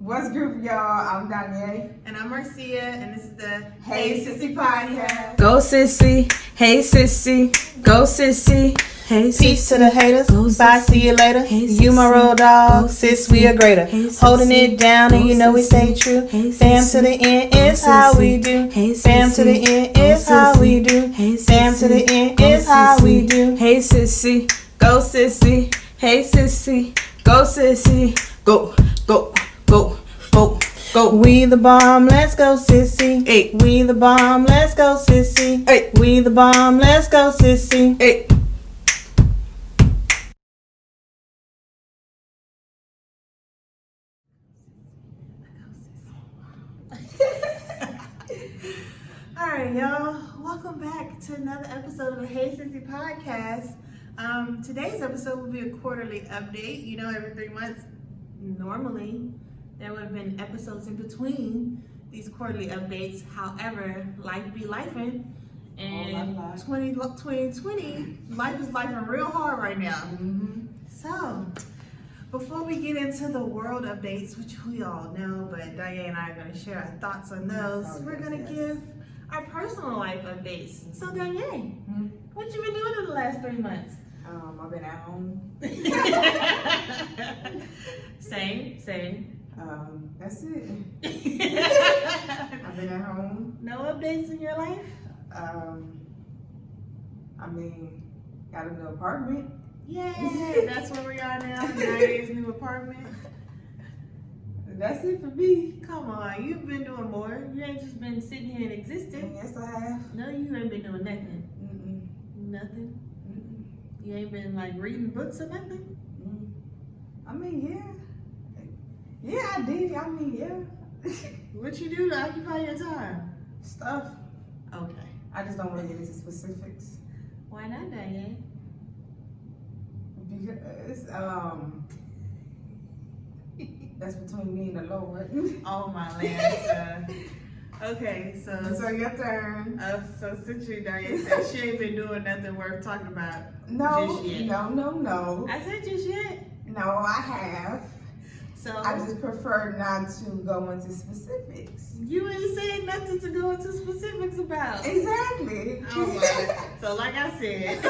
What's good, y'all? I'm Donye. And I'm Marcia, and this is the Hey Sissy Podcast. Go sissy, hey sissy, go sissy, hey sissy. Peace to the haters. Go, Bye, sissy. see you later. Hey, You my sissy. road dog, Go, sis, sissy. we are greater. Hey, sissy. Holding it down, and Go, you know we stay sissy. true. Hey, Fam sissy. to the end Go, is how sissy. we do. Hey, Fam to the sissy. end Go, is how sissy. we do. Hey, Fam to the sissy. end Go, is how we sissy. do. Hey sissy, go sissy, hey sissy, go sissy, go, go, go, go, go. We the bomb, let's go, sissy. Hey. We the bomb, let's go, sissy. Hey. We the bomb, let's go, sissy. Hey. All right, y'all. Welcome back to another episode of the Hey Sissy Podcast. Today's episode will be a quarterly update. You know, every 3 months, normally there would have been episodes in between these quarterly updates. However, life be lifing, and 2020, life is lifing real hard right now. Mm-hmm. So, before we get into the world updates, which we all know, but Diane and I are going to share our thoughts on those, we're going to give our personal life updates. So, Diane, what you been doing in the last 3 months? I've been at home. Same. That's it. I've been at home. No updates in your life? Got a new apartment. Yay! That's where we are now, Diane's new apartment. That's it for me. Come on, you've been doing more. You ain't just been sitting here and existing. Yes, I have. No, you ain't been doing nothing. Nothing? You ain't been like reading books or nothing? Yeah, I did. Yeah. What you do to occupy your time? Stuff. Okay. I just don't want to get into specifics. Why not, Diane? Because, that's between me and the Lord. Oh my land. Okay, So your turn. So essentially Diane said she ain't been doing nothing worth talking about No, just yet. no. I said just yet. No, I have. So I just prefer not to go into specifics. you ain't saying nothing to go into specifics about. Exactly. So like I said,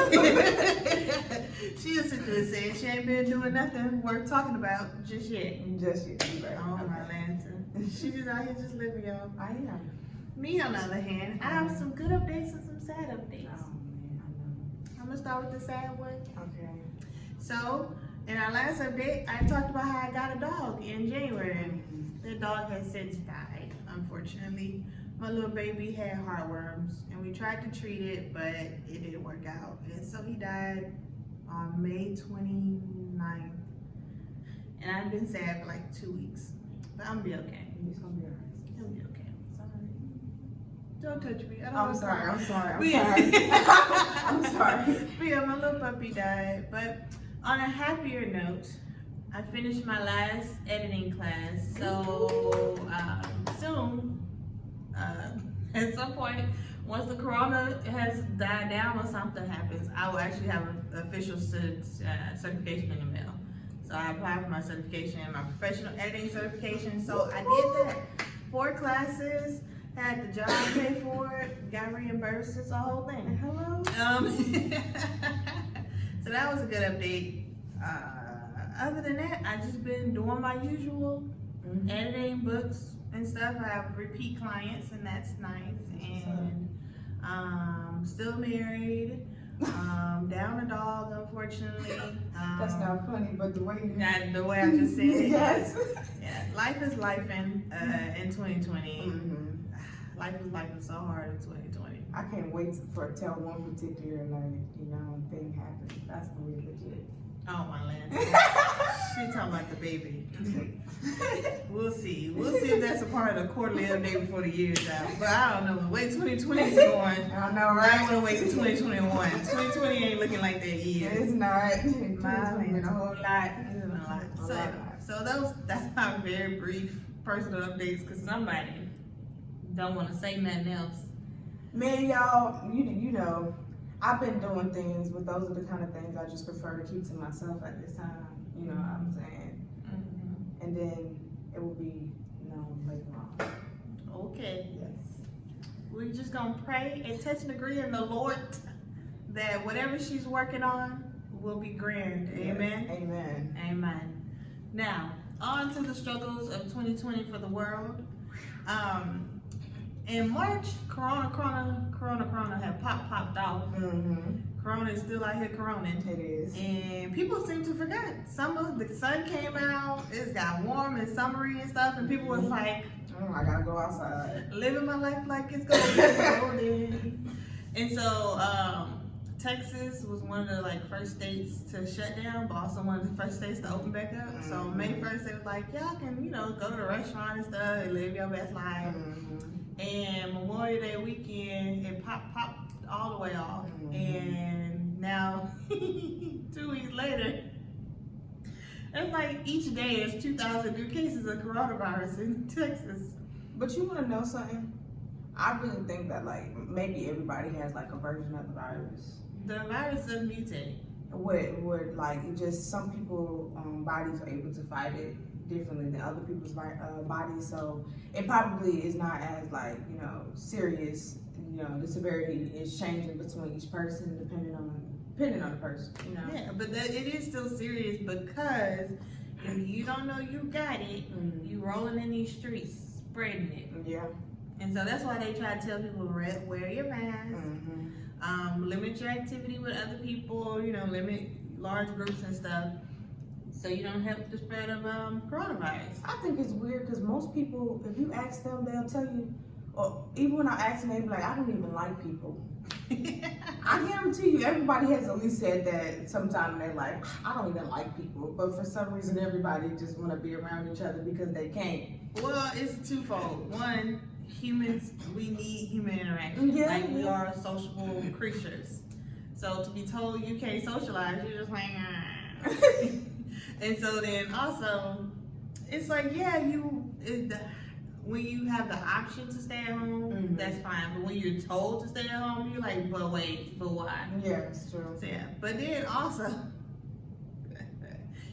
she essentially said she ain't been doing nothing worth talking about just yet. Just you. Right. Oh my Lanta. She just out here just living, y'all. I am. Me on the other hand, I have some good updates and some sad updates. Oh man, I I'm gonna start with the sad one. know. Okay. So, in our last update, I talked about how I got a dog in January. The dog has since died, unfortunately. My little baby had heartworms, and we tried to treat it, but it didn't work out. And so he died on May 29th. And I've been sad for like 2 weeks. But I'm gonna be okay. It's gonna be alright. He'll be okay. Don't touch me. I don't I'm want to sorry. cry. I'm sorry. But yeah, my little puppy died. But on a happier note, I finished my last editing class. So soon, at some point, once the corona has died down or something happens, I will actually have an official certification in the mail. So I applied for my certification, my professional editing certification. So I did that. 4 classes. Had the job paid for it, got reimbursed, it's a whole thing. Hello. So that was a good update. Other than that, I just been doing my usual editing books and stuff. I have repeat clients, and that's nice. And still married. Down a dog, unfortunately. That's not funny, but the way you. The way I just said it. Yes. Yeah, life is life in 2020. Mm-hmm. Life is life so hard in 2020. I can't wait for tell one particular thing happens. That's gonna be legit. Oh my land. She talking about the baby. We'll see. We'll see if that's a part of the quarterly update before the year's out. But I don't know. The way 2020 is going, I know, I right? want to wait to 2021. 2020 ain't looking like that either. It's not. My Been a whole lot. It's been a lot. So that's my very brief personal updates, because somebody don't want to say nothing else. Man, y'all, you know, I've been doing things, but those are the kind of things I just prefer to keep to myself at this time. You know what I'm saying? Mm-hmm. And then it will be just gonna pray and touch and agree in the Lord that whatever she's working on will be grand. Amen. Yes. Amen. Amen. Now, on to the struggles of 2020 for the world. In March, Corona had popped off. Corona is still out here coroning. It is. And people seem to forget. The sun came out, it got warm and summery and stuff, and people was like, I gotta go outside. living my life like it's golden. And so, Texas was one of the first states to shut down, but also one of the first states to open back up. So May 1st, they was like, y'all can, go to the restaurant and stuff and live your best life. And Memorial Day weekend, it popped all the way off. And now, 2 weeks later, it's like each day there's 2,000 new cases of coronavirus in Texas. But you wanna know something? I really think that maybe everybody has a version of the virus. The virus doesn't mutate. Would it just some people bodies are able to fight it differently than other people's bodies, so it probably is not as serious. The severity is changing between each person depending on the person. Yeah, but it is still serious because if you don't know you got it, you rolling in these streets spreading it. Yeah. And so that's why they try to tell people wear your mask, limit your activity with other people, limit large groups and stuff, so you don't help the spread of coronavirus. I think it's weird because most people, if you ask them, they'll tell you, or even when I ask them, they be like, I don't even like people. I guarantee you, everybody has at least said that sometime in their life. I don't even like people, but for some reason, everybody just want to be around each other because they can't. Well, it's twofold. One, humans, we need human interaction. Yeah, we are sociable creatures. So to be told you can't socialize, you're just like, And so then also, it's like, when you have the option to stay at home, that's fine. But when you're told to stay at home, you're like, but wait, but why? Yeah, it's true. So, yeah. But then also,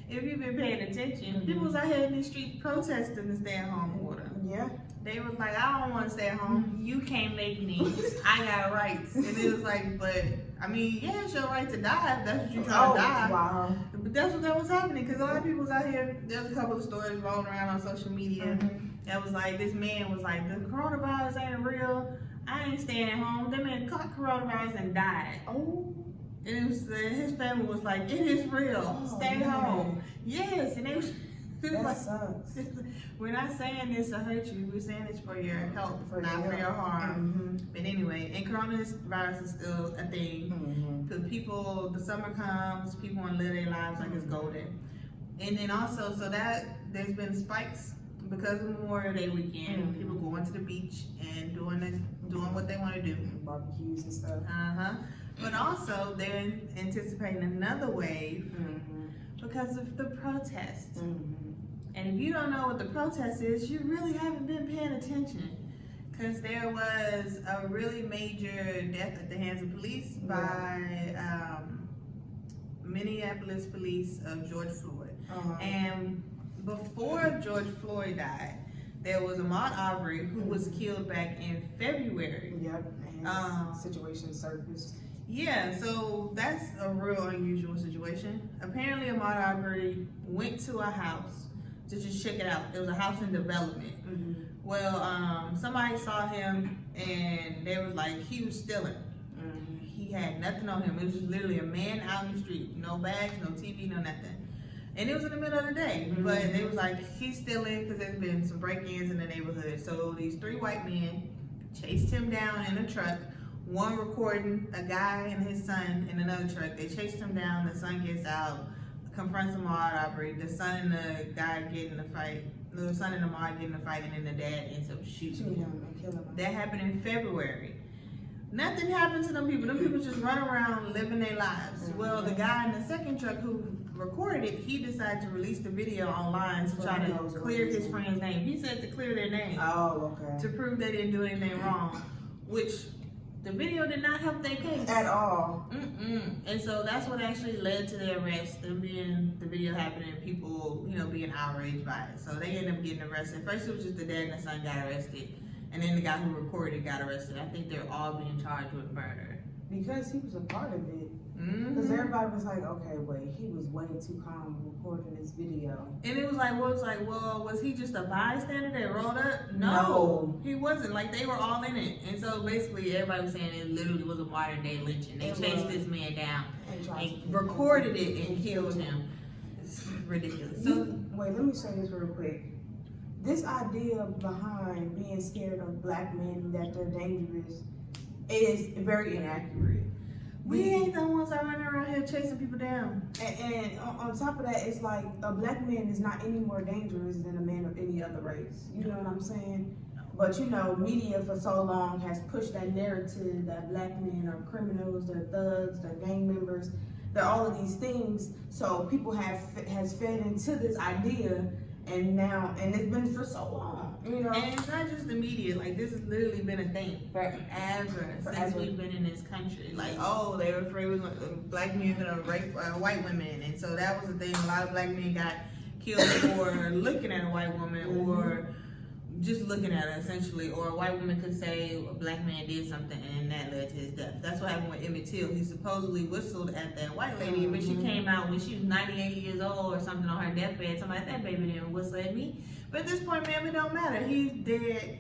if you've been paying attention, people was out here in these streets protesting the stay at home order. Yeah. They was like, I don't want to stay at home. You can't make me. I got rights. And it was like, but, it's your right to die if that's what you're trying to die. Wow. But that's what that was happening, because a lot of people was out here, there's a couple of stories rolling around on social media that was like, this man was like, the coronavirus ain't real. I ain't staying at home. That man caught coronavirus and died. Oh. And it was, his family was like, it is real. Stay home. Yes. And they was that sucks. We're not saying this to hurt you. We're saying this for your help, not for your harm. But anyway, and coronavirus is still a thing. Because people, the summer comes, people want to live their lives like it's golden. And then also, so that there's been spikes because of Memorial Day weekend. People going to the beach and doing what they want to do. Barbecues and stuff. But also, they're anticipating another wave because of the protests. And if you don't know what the protest is, you really haven't been paying attention. Because there was a really major death at the hands of police by Minneapolis police of George Floyd. And before George Floyd died, there was Ahmaud Arbery who was killed back in February. Yep, and his situation surfaced. Yeah, so that's a real unusual situation. Apparently Ahmaud Arbery went to a house to just check it out. It was a house in development. Well, somebody saw him and they was like, he was stealing. He had nothing on him. It was just literally a man out in the street. No bags, no TV, no nothing. And it was in the middle of the day. But they was like, he's stealing because there's been some break-ins in the neighborhood. So these 3 white men chased him down in a truck. One recording a guy and his son in another truck. They chased him down. The son gets out, confronts Ahmaud Arbery. The son and the guy get in a fight. The son and Ahmaud get in a fight, and then the dad ends up shooting him. That happened in February. Nothing happened to them people. Them people just run around living their lives. Well, the guy in the second truck who recorded it, he decided to release the video online to try to clear his friend's name. He said to clear their name. Oh, okay. To prove they didn't do anything wrong, which the video did not help their case. At all. And so that's what actually led to their arrest, them being the video happening, people, being outraged by it. So they ended up getting arrested. First it was just the dad and the son got arrested. and then the guy who recorded got arrested. I think they're all being charged with murder. Because he was a part of it. Mm-hmm. Because everybody was like, okay, wait, he was way too calm recording this video. And it was like, well, was he just a bystander that rolled up? No, he wasn't. Like, they were all in it. And so basically everybody was saying it literally was a modern day lynching. They chased this man down and recorded it and killed him. It's ridiculous. So wait, let me say this real quick. This idea behind being scared of black men, that they're dangerous, is very inaccurate. We ain't the ones that running around here chasing people down. And on top of that, it's like a black man is not any more dangerous than a man of any other race. You know what I'm saying? But you know, media for so long has pushed that narrative that black men are criminals, they're thugs, they're gang members, they're all of these things. So people has fed into this idea, and it's been for so long. You know? And it's not just the media. Like, this has literally been a thing forever. Since we've been in this country. Like, oh, they were afraid black men gonna rape white women, and so that was the thing. A lot of black men got killed for looking at a white woman or just looking at her, essentially. Or a white woman could say a black man did something, and that led to his death. That's what happened with Emmett Till. He supposedly whistled at that white lady, but she came out when she was 98 years old or something on her deathbed. Somebody, that baby didn't whistle at me. But at this point, man, it don't matter. He's dead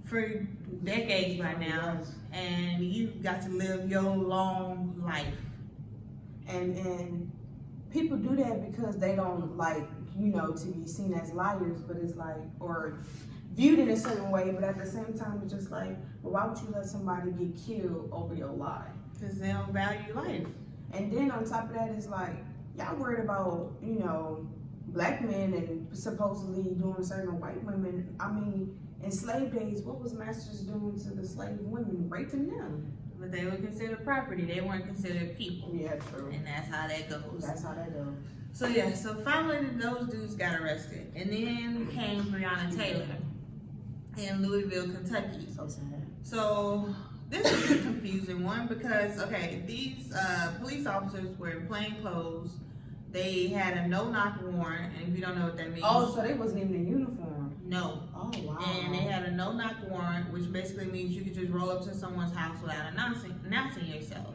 for decades right now, and you got to live your long life. And people do that because they don't like, to be seen as liars, but it's like, or viewed in a certain way, but at the same time, it's just like, well, why would you let somebody get killed over your lie? Because they don't value life. And then on top of that, it's like, y'all worried about, black men and supposedly doing certain white women. I mean, in slave days, what was masters doing to the slave women? Raping them. But they were considered property. They weren't considered people. Yeah, true. And that's how that goes. That's how that goes. So yeah, so finally those dudes got arrested. And then came Breonna Taylor in Louisville, Kentucky. So sad. So this is a confusing one because, okay, these police officers were in plain clothes. They had a no-knock warrant, and if you don't know what that means... Oh, so they wasn't even in uniform? No. Oh, wow. And they had a no-knock warrant, which basically means you could just roll up to someone's house without announcing yourself.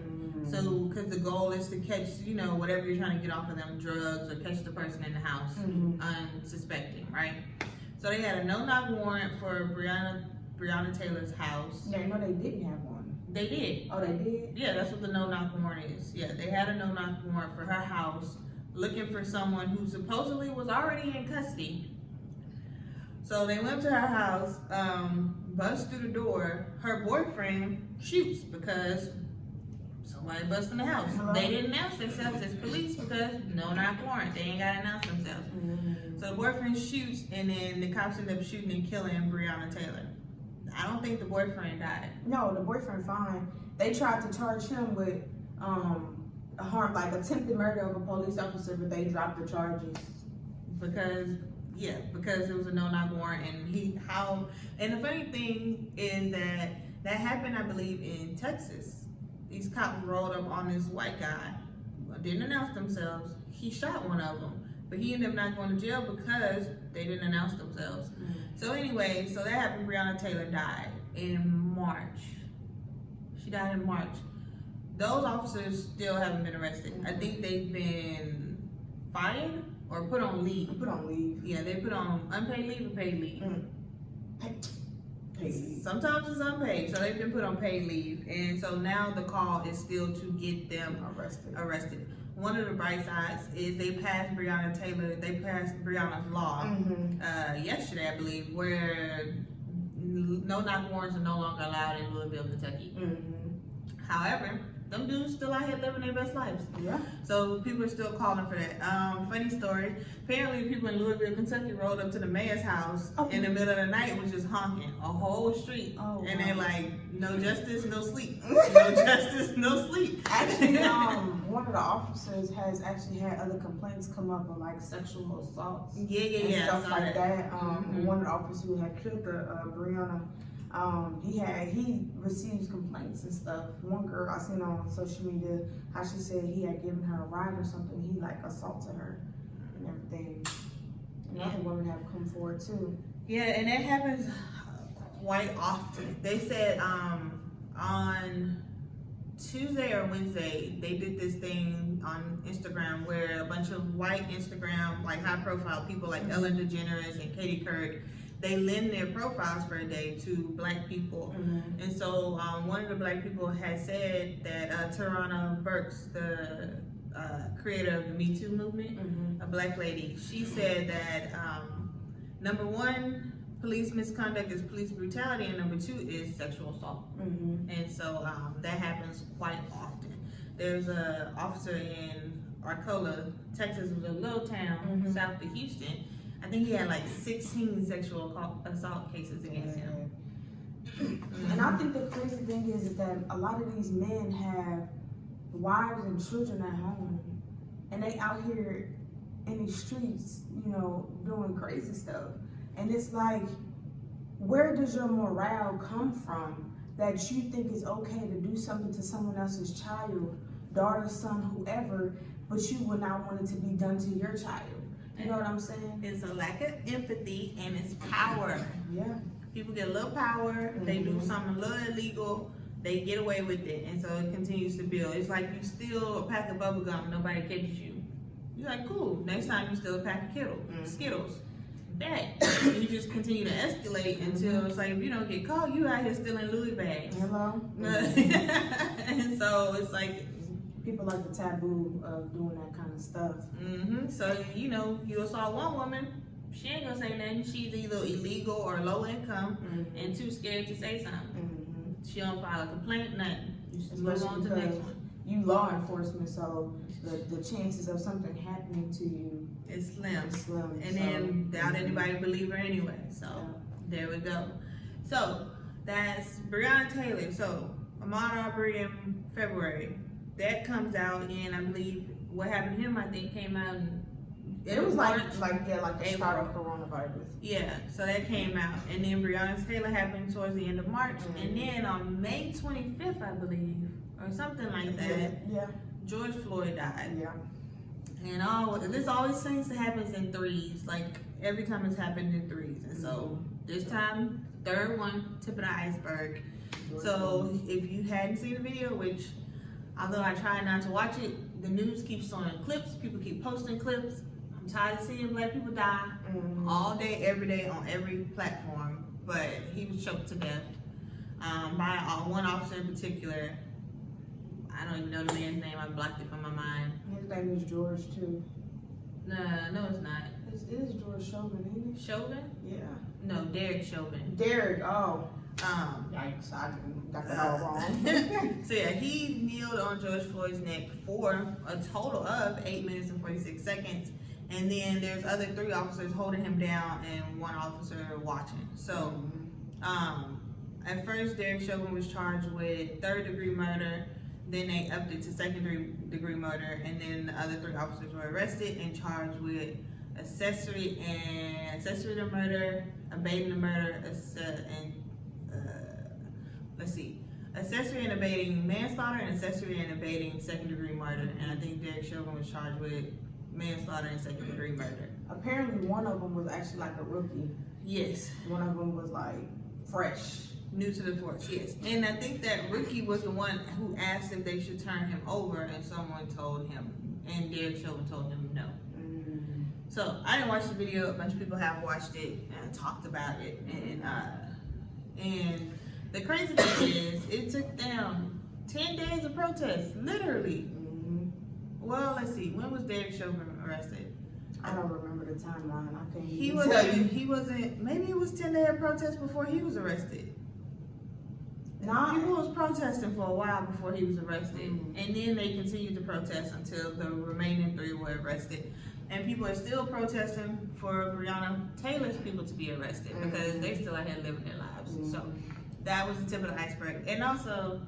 So, because the goal is to catch, whatever you're trying to get off of them, drugs, or catch the person in the house unsuspecting, right? So they had a no-knock warrant for Breonna Taylor's house. Yeah, no, they didn't have one. They did. Oh, they did? Yeah, that's what the no-knock warrant is. Yeah, they had a no-knock warrant for her house, looking for someone who supposedly was already in custody. So they went to her house, bust through the door. Her boyfriend shoots because somebody busted in the house. They didn't announce themselves as police because no-knock warrant. They ain't got to announce themselves. So the boyfriend shoots, and then the cops end up shooting and killing Breonna Taylor. I don't think the boyfriend died. No, the boyfriend fine. They tried to charge him with attempted murder of a police officer, but they dropped the charges because it was a no-knock warrant. And the funny thing is that happened, I believe, in Texas. These cops rolled up on this white guy, didn't announce themselves. He shot one of them, but he ended up not going to jail because they didn't announce themselves. So anyway, so that happened. Breonna Taylor died in March. She died in March. Those officers still haven't been arrested. I think they've been fired or put on leave. Put on leave. Yeah, they put on unpaid leave or paid leave. Paid leave. Sometimes it's unpaid, so they've been put on paid leave. And so now the call is still to get them arrested. One of the bright sides is they passed Breonna Breonna's law yesterday, I believe, where no-knock warrants are no longer allowed in Louisville, Kentucky. However, them dudes still out here living their best lives. Yeah. So people are still calling for that. Funny story. Apparently people in Louisville, Kentucky rolled up to the mayor's house in the middle of the night and was just honking a whole street. And they're like, no justice, no sleep. No justice, no sleep. Actually, one of the officers has actually had other complaints come up of like sexual assaults. And stuff like that. One of the officers who had killed Breonna, he receives complaints and stuff. One girl I seen on social media, how she said he had given her a ride or something. He like assaulted her and everything. And other women have come forward too. Yeah, and that happens quite often. They said on Tuesday or Wednesday, they did this thing on Instagram where a bunch of white Instagram, like high profile people like Ellen DeGeneres and Katie Couric, they lend their profiles for a day to black people. And so one of the black people had said that Tarana Burks, the creator of the Me Too movement, a black lady, she said that number one, police misconduct is police brutality, and number two is sexual assault. And so that happens quite often. There's an officer in Arcola, Texas, it was a little town south of Houston. I think he had like 16 sexual assault cases against him. And I think the crazy thing is that a lot of these men have wives and children at home, and they out here in these streets, you know, doing crazy stuff. And it's like, where does your morale come from that you think it's okay to do something to someone else's child, daughter, son, whoever, but you would not want it to be done to your child? You know what I'm saying? It's a lack of empathy and it's power. Yeah. People get a little power, they do something a little illegal, they get away with it, and so it continues to build. It's like you steal a pack of bubble gum, nobody catches you. You're like, cool, next time you steal a pack of Skittles. That. And you just continue to escalate until it's like, if you don't get caught, you out here stealing Louis bags. Hello? And so it's like, people like the taboo of doing that kind of stuff. So, you know, you assault one woman, she ain't gonna say nothing. She's either illegal or low income and too scared to say something. She don't file a complaint, nothing. Just move on to the next one. You law enforcement, so the chances of something happening to you is slim. is slim. And then doubt anybody believe her anyway. So there we go. So that's Breonna Taylor. So Ahmaud Arbery in February. That comes out, and I believe what happened to him, I think, came out in it was like the April. start of coronavirus. Yeah, so that came out, and then Breonna Taylor happened towards the end of March, and then on May 25th, I believe, or something like that, George Floyd died. Yeah. And this always seems to happen in threes, like every time it's happened in threes, and so this time, third one, tip of the iceberg. So if you hadn't seen the video, which although I try not to watch it, the news keeps showing clips, people keep posting clips. I'm tired of seeing black people die all day, every day, on every platform. But he was choked to death by one officer in particular. I don't even know the man's name. I blocked it from my mind. His name is George too. No, it's not. It is George Chauvin, isn't it? Chauvin? Yeah. No, Derek Chauvin. Derek. Oh. Yikes! I got that all wrong. So yeah, he kneeled on George Floyd's neck for a total of 8 minutes and 46 seconds. And then there's other 3 officers holding him down and 1 officer watching. So at first Derek Chauvin was charged with 3rd-degree murder. Then they upped it to 2nd-degree murder. And then the other 3 officers were arrested and charged with accessory to murder, abating the murder, accessory and abating manslaughter, and accessory and abating 2nd-degree murder. And I think Derek Chauvin was charged with manslaughter and 2nd-degree murder. Apparently, one of them was actually like a rookie. Yes. One of them was like fresh. New to the force, yes. And I think that rookie was the one who asked if they should turn him over, and someone told him, and Derek Chauvin told him no. So I didn't watch the video. A bunch of people have watched it and talked about it, and the crazy thing is, it took them 10 days of protest, literally. Well, let's see. When was Derek Chauvin arrested? I don't remember the timeline. I can't He even tell you. He wasn't. Maybe it was 10 days of protest before he was arrested. People was protesting for a while before he was arrested, and then they continued to protest until the remaining 3 were arrested. And people are still protesting for Breonna Taylor's people to be arrested because they still out here living their lives. So that was the tip of the iceberg. And also,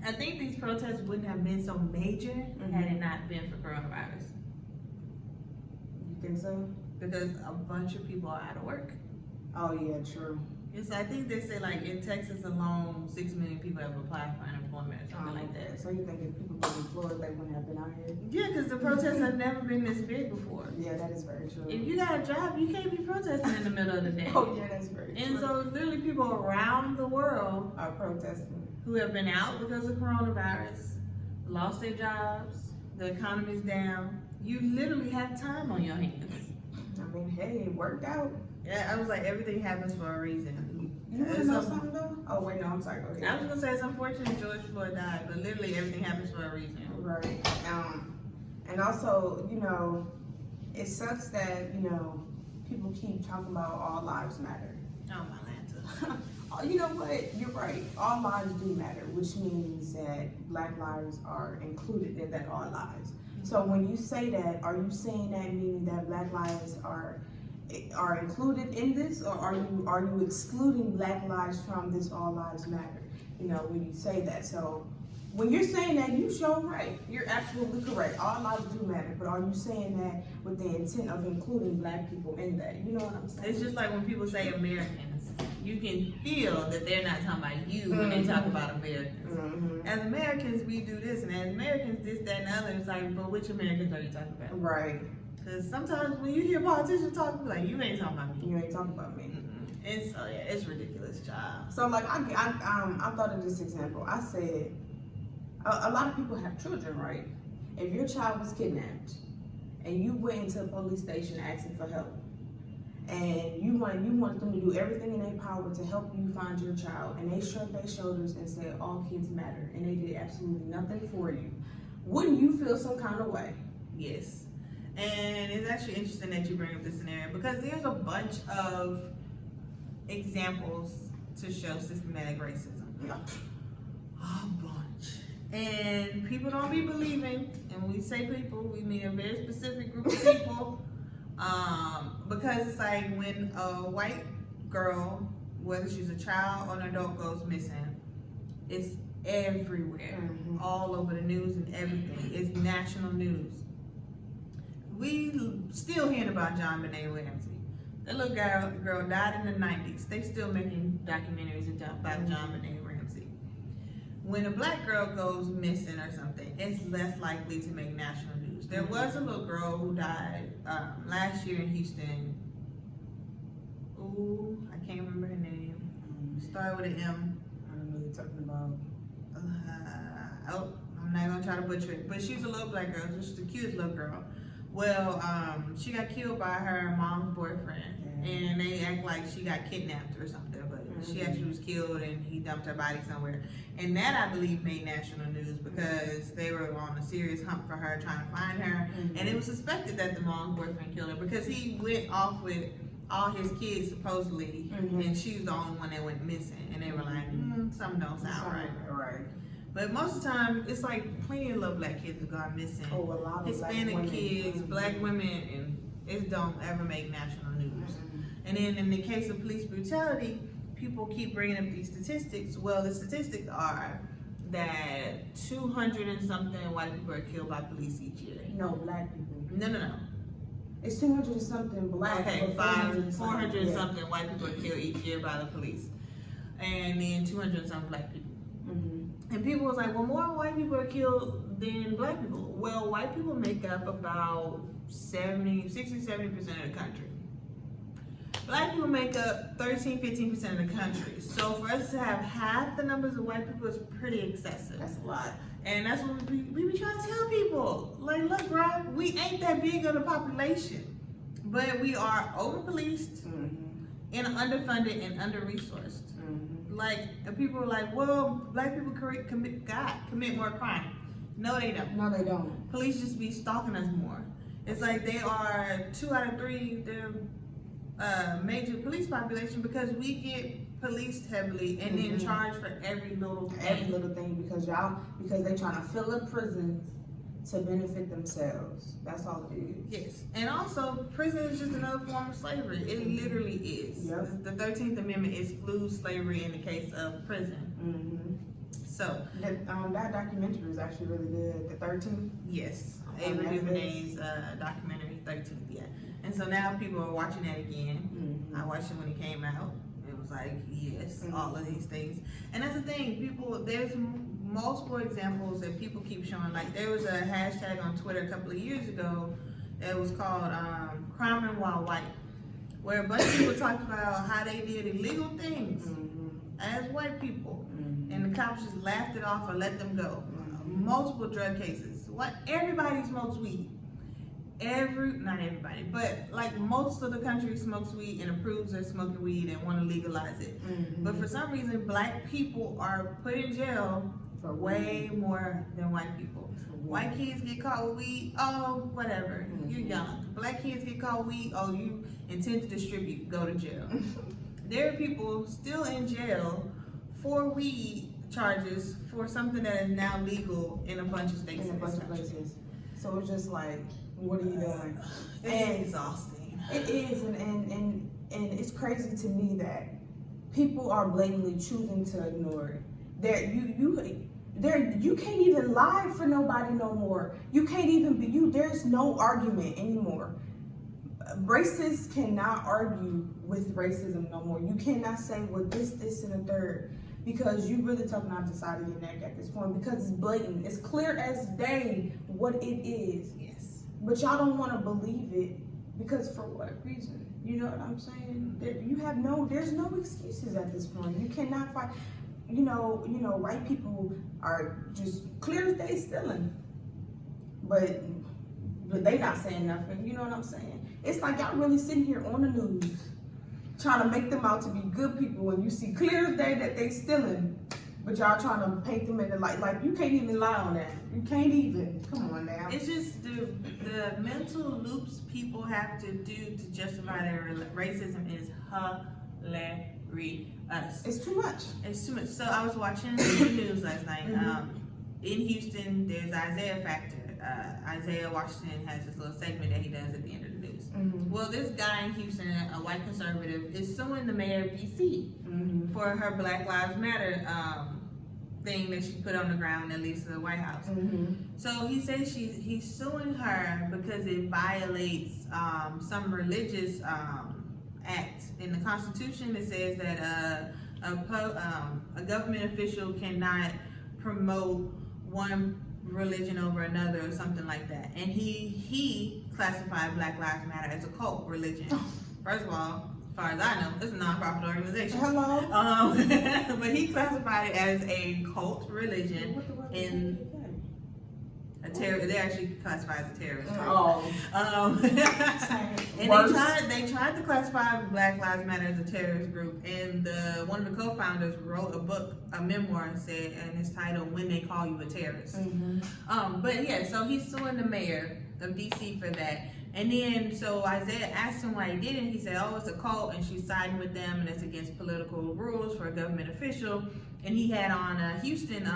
I think these protests wouldn't have been so major had it not been for coronavirus. You think so? Because a bunch of people are out of work. Oh yeah, true. I think they say like in Texas alone, 6 million people have applied for unemployment or something like that. So you think if people get employed, they wouldn't have been out here? Yeah, because the protests have never been this big before. Yeah, that is very true. If you got a job, you can't be protesting in the middle of the day. Oh yeah, that's very true. And so literally people around the world are protesting. Who have been out because of coronavirus, lost their jobs, the economy's down. You literally have time on your hands. I mean, hey, it worked out. Yeah, I was like, everything happens for a reason. You want to know something though? Oh wait, no, I'm sorry. Go ahead. I was gonna say it's unfortunate George Floyd died, but literally everything happens for a reason. Right. And also, you know, it sucks that, you know, people keep talking about all lives matter. Oh my Lanta. You know what? You're right. All lives do matter, which means that Black lives are included in that all lives. So when you say that, are you saying that meaning that Black lives are included in this, or are you excluding Black lives from this all lives matter? You know, when you say that. So when you're saying that, you sure right. You're absolutely correct. All lives do matter, but are you saying that with the intent of including Black people in that? You know what I'm saying? It's just like when people say Americans, you can feel that they're not talking about you when they talk about Americans. As Americans, we do this, and as Americans, this, that, and the other. It's like, but which Americans are you talking about? Right. Because sometimes when you hear politicians talk, you're like, you ain't talking about me. You ain't talking about me. It's ridiculous, child. So like I thought of this example. I said a lot of people have children, right? If your child was kidnapped and you went into a police station asking for help, and you want them to do everything in their power to help you find your child, and they shrugged their shoulders and said all kids matter, and they did absolutely nothing for you, wouldn't you feel some kind of way? Yes. And it's actually interesting that you bring up this scenario because there's a bunch of examples to show systematic racism. Yeah. A bunch. And people don't be believing, and when we say people, we mean a very specific group of people. Because it's like when a white girl, whether she's a child or an adult, goes missing, it's everywhere, all over the news and everything. It's national news. We still hearing about John Benet Ramsey. That little girl died in the 90s. They still making documentaries about John Benet Ramsey. When a Black girl goes missing or something, it's less likely to make national news. There was a little girl who died last year in Houston. Ooh, I can't remember her name. Started with an M. I don't know what you're talking about. I'm not gonna try to butcher it, but she's a little Black girl. She's the cutest little girl. Well, she got killed by her mom's boyfriend, and they act like she got kidnapped or something, but she actually was killed and he dumped her body somewhere. And that, I believe, made national news because they were on a serious hunt for her, trying to find her. And it was suspected that the mom's boyfriend killed her because he went off with all his kids, supposedly, and she was the only one that went missing. And they were like, something don't sound right. Right. But most of the time, it's like plenty of little Black kids have gone missing. Oh, a lot of Hispanic kids, Black women, and it don't ever make national news. And then in the case of police brutality, people keep bringing up these statistics. Well, the statistics are that 200 and something white people are killed by police each year. No, Black people. No. It's 200 and something Black. Okay, 400 and something white people are killed each year by the police. And then 200 and something Black people. And people was like, well, more white people are killed than Black people. Well, white people make up about 70% of the country. Black people make up 13-15% of the country. So for us to have half the numbers of white people is pretty excessive. That's a lot. And that's what we be trying to tell people. Like, look, bro, we ain't that big of a population. But we are over-policed and underfunded and under-resourced. Like, and people are like, well, Black people commit more crime. No, they don't. No, they don't. Police just be stalking us more. It's like they are 2 out of 3, they're major police population because we get policed heavily and then charged for every little thing. Every little thing because they trying to fill up prisons to benefit themselves. That's all it is. Yes, and also prison is just another form of slavery. It literally is. Yep. The 13th Amendment excludes slavery in the case of prison. So that documentary is actually really good. The 13th. Yes, Ava DuVernay's documentary 13th. Yeah, and so now people are watching that again. I watched it when it came out. It was was like, yes, all of these things. And that's the thing, there's multiple examples that people keep showing. Like, there was a hashtag on Twitter a couple of years ago that was called Crime While White, where a bunch of people talked about how they did illegal things as white people, and the cops just laughed it off or let them go. Multiple drug cases. Everybody smokes weed. Not everybody, but like most of the country smokes weed and approves of smoking weed and want to legalize it. But for some reason, black people are put in jail for way more than white people. White kids get caught with weed, oh, whatever, you're young. Black kids get caught with weed, oh, you intend to distribute, go to jail. There are people still in jail for weed charges for something that is now legal in a bunch of states. In a bunch of places. So it's just like, what are you doing? It's exhausting. It is, and it's crazy to me that people are blatantly choosing to ignore it. You can't even lie for nobody no more. You can't even there's no argument anymore. Racists cannot argue with racism no more. You cannot say, well, this, and the third, because you really talking out the side of your neck at this point, because it's blatant. It's clear as day what it is. Yes. But y'all don't want to believe it, because for what reason? You know what I'm saying? There's no excuses at this point. You cannot fight. You know, white people are just clear as day stealing, but they not saying nothing. You know what I'm saying? It's like y'all really sitting here on the news trying to make them out to be good people when you see clear as day that they stealing, but y'all trying to paint them in the light. Like, you can't even lie on that. You can't even. Come on now. It's just the mental loops people have to do to justify their racism is hilarious. It's too much. It's too much. So I was watching the news last night. In Houston, there's Isaiah Factor. Isaiah Washington has this little segment that he does at the end of the news. Well, this guy in Houston, a white conservative, is suing the mayor of DC for her Black Lives Matter thing that she put on the ground that leads to the White House. So he says he's suing her because it violates some religious act in the Constitution. It says that a government official cannot promote one religion over another or something like that. And he classified Black Lives Matter as a cult religion. First of all, as far as I know, it's a non-profit organization. Hello. But he classified it as a cult religion in a they actually classify as a terrorist group. And they tried to classify Black Lives Matter as a terrorist group, and one of the co-founders wrote a memoir, and it's titled "When They Call You a Terrorist." But yeah, so he's suing the mayor of DC for that. And then, so Isaiah asked him why he did it. He said, oh, it's a cult, and she's siding with them, and it's against political rules for a government official. And he had on a Houston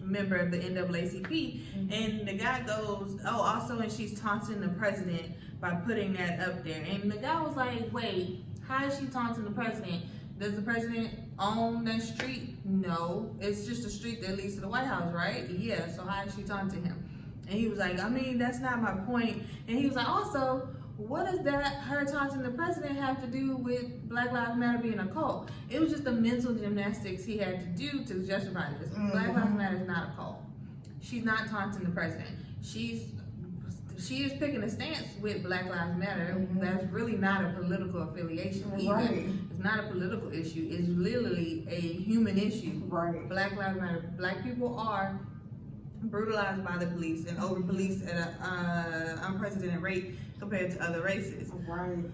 member of the NAACP, and the guy goes, oh, also, and she's taunting the president by putting that up there. And the guy was like, wait, how is she taunting the president? Does the president own that street? No, it's just a street that leads to the White House, right? Yeah, so how is she taunting him? And he was like, I mean, that's not my point. And he was like, also, what does her taunting the president have to do with Black Lives Matter being a cult? It was just the mental gymnastics he had to do to justify this. Black Lives Matter is not a cult. She's not taunting the president. She is picking a stance with Black Lives Matter. That's really not a political affiliation either. Right. It's not a political issue. It's literally a human issue. Right. Black Lives Matter. Black people are brutalized by the police and over-policed at an unprecedented rate compared to other races. Right.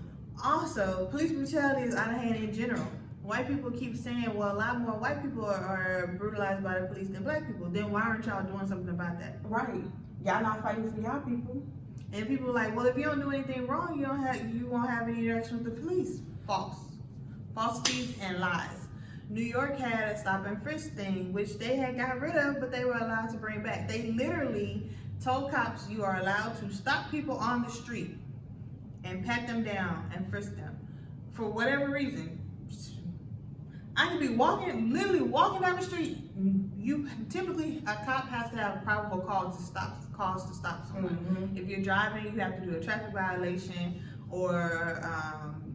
Also, police brutality is out of hand in general. White people keep saying, well, a lot more white people are brutalized by the police than black people. Then why aren't y'all doing something about that? Right. Y'all not fighting for y'all people. And people are like, well, if you don't do anything wrong, you won't have any interaction with the police. False. Falsities and lies. New York had a stop and frisk thing, which they had got rid of, but they were allowed to bring back. They literally told cops you are allowed to stop people on the street and pat them down and frisk them for whatever reason. I could be literally walking down the street. A cop has to have a probable cause to stop someone. If you're driving, you have to do a traffic violation or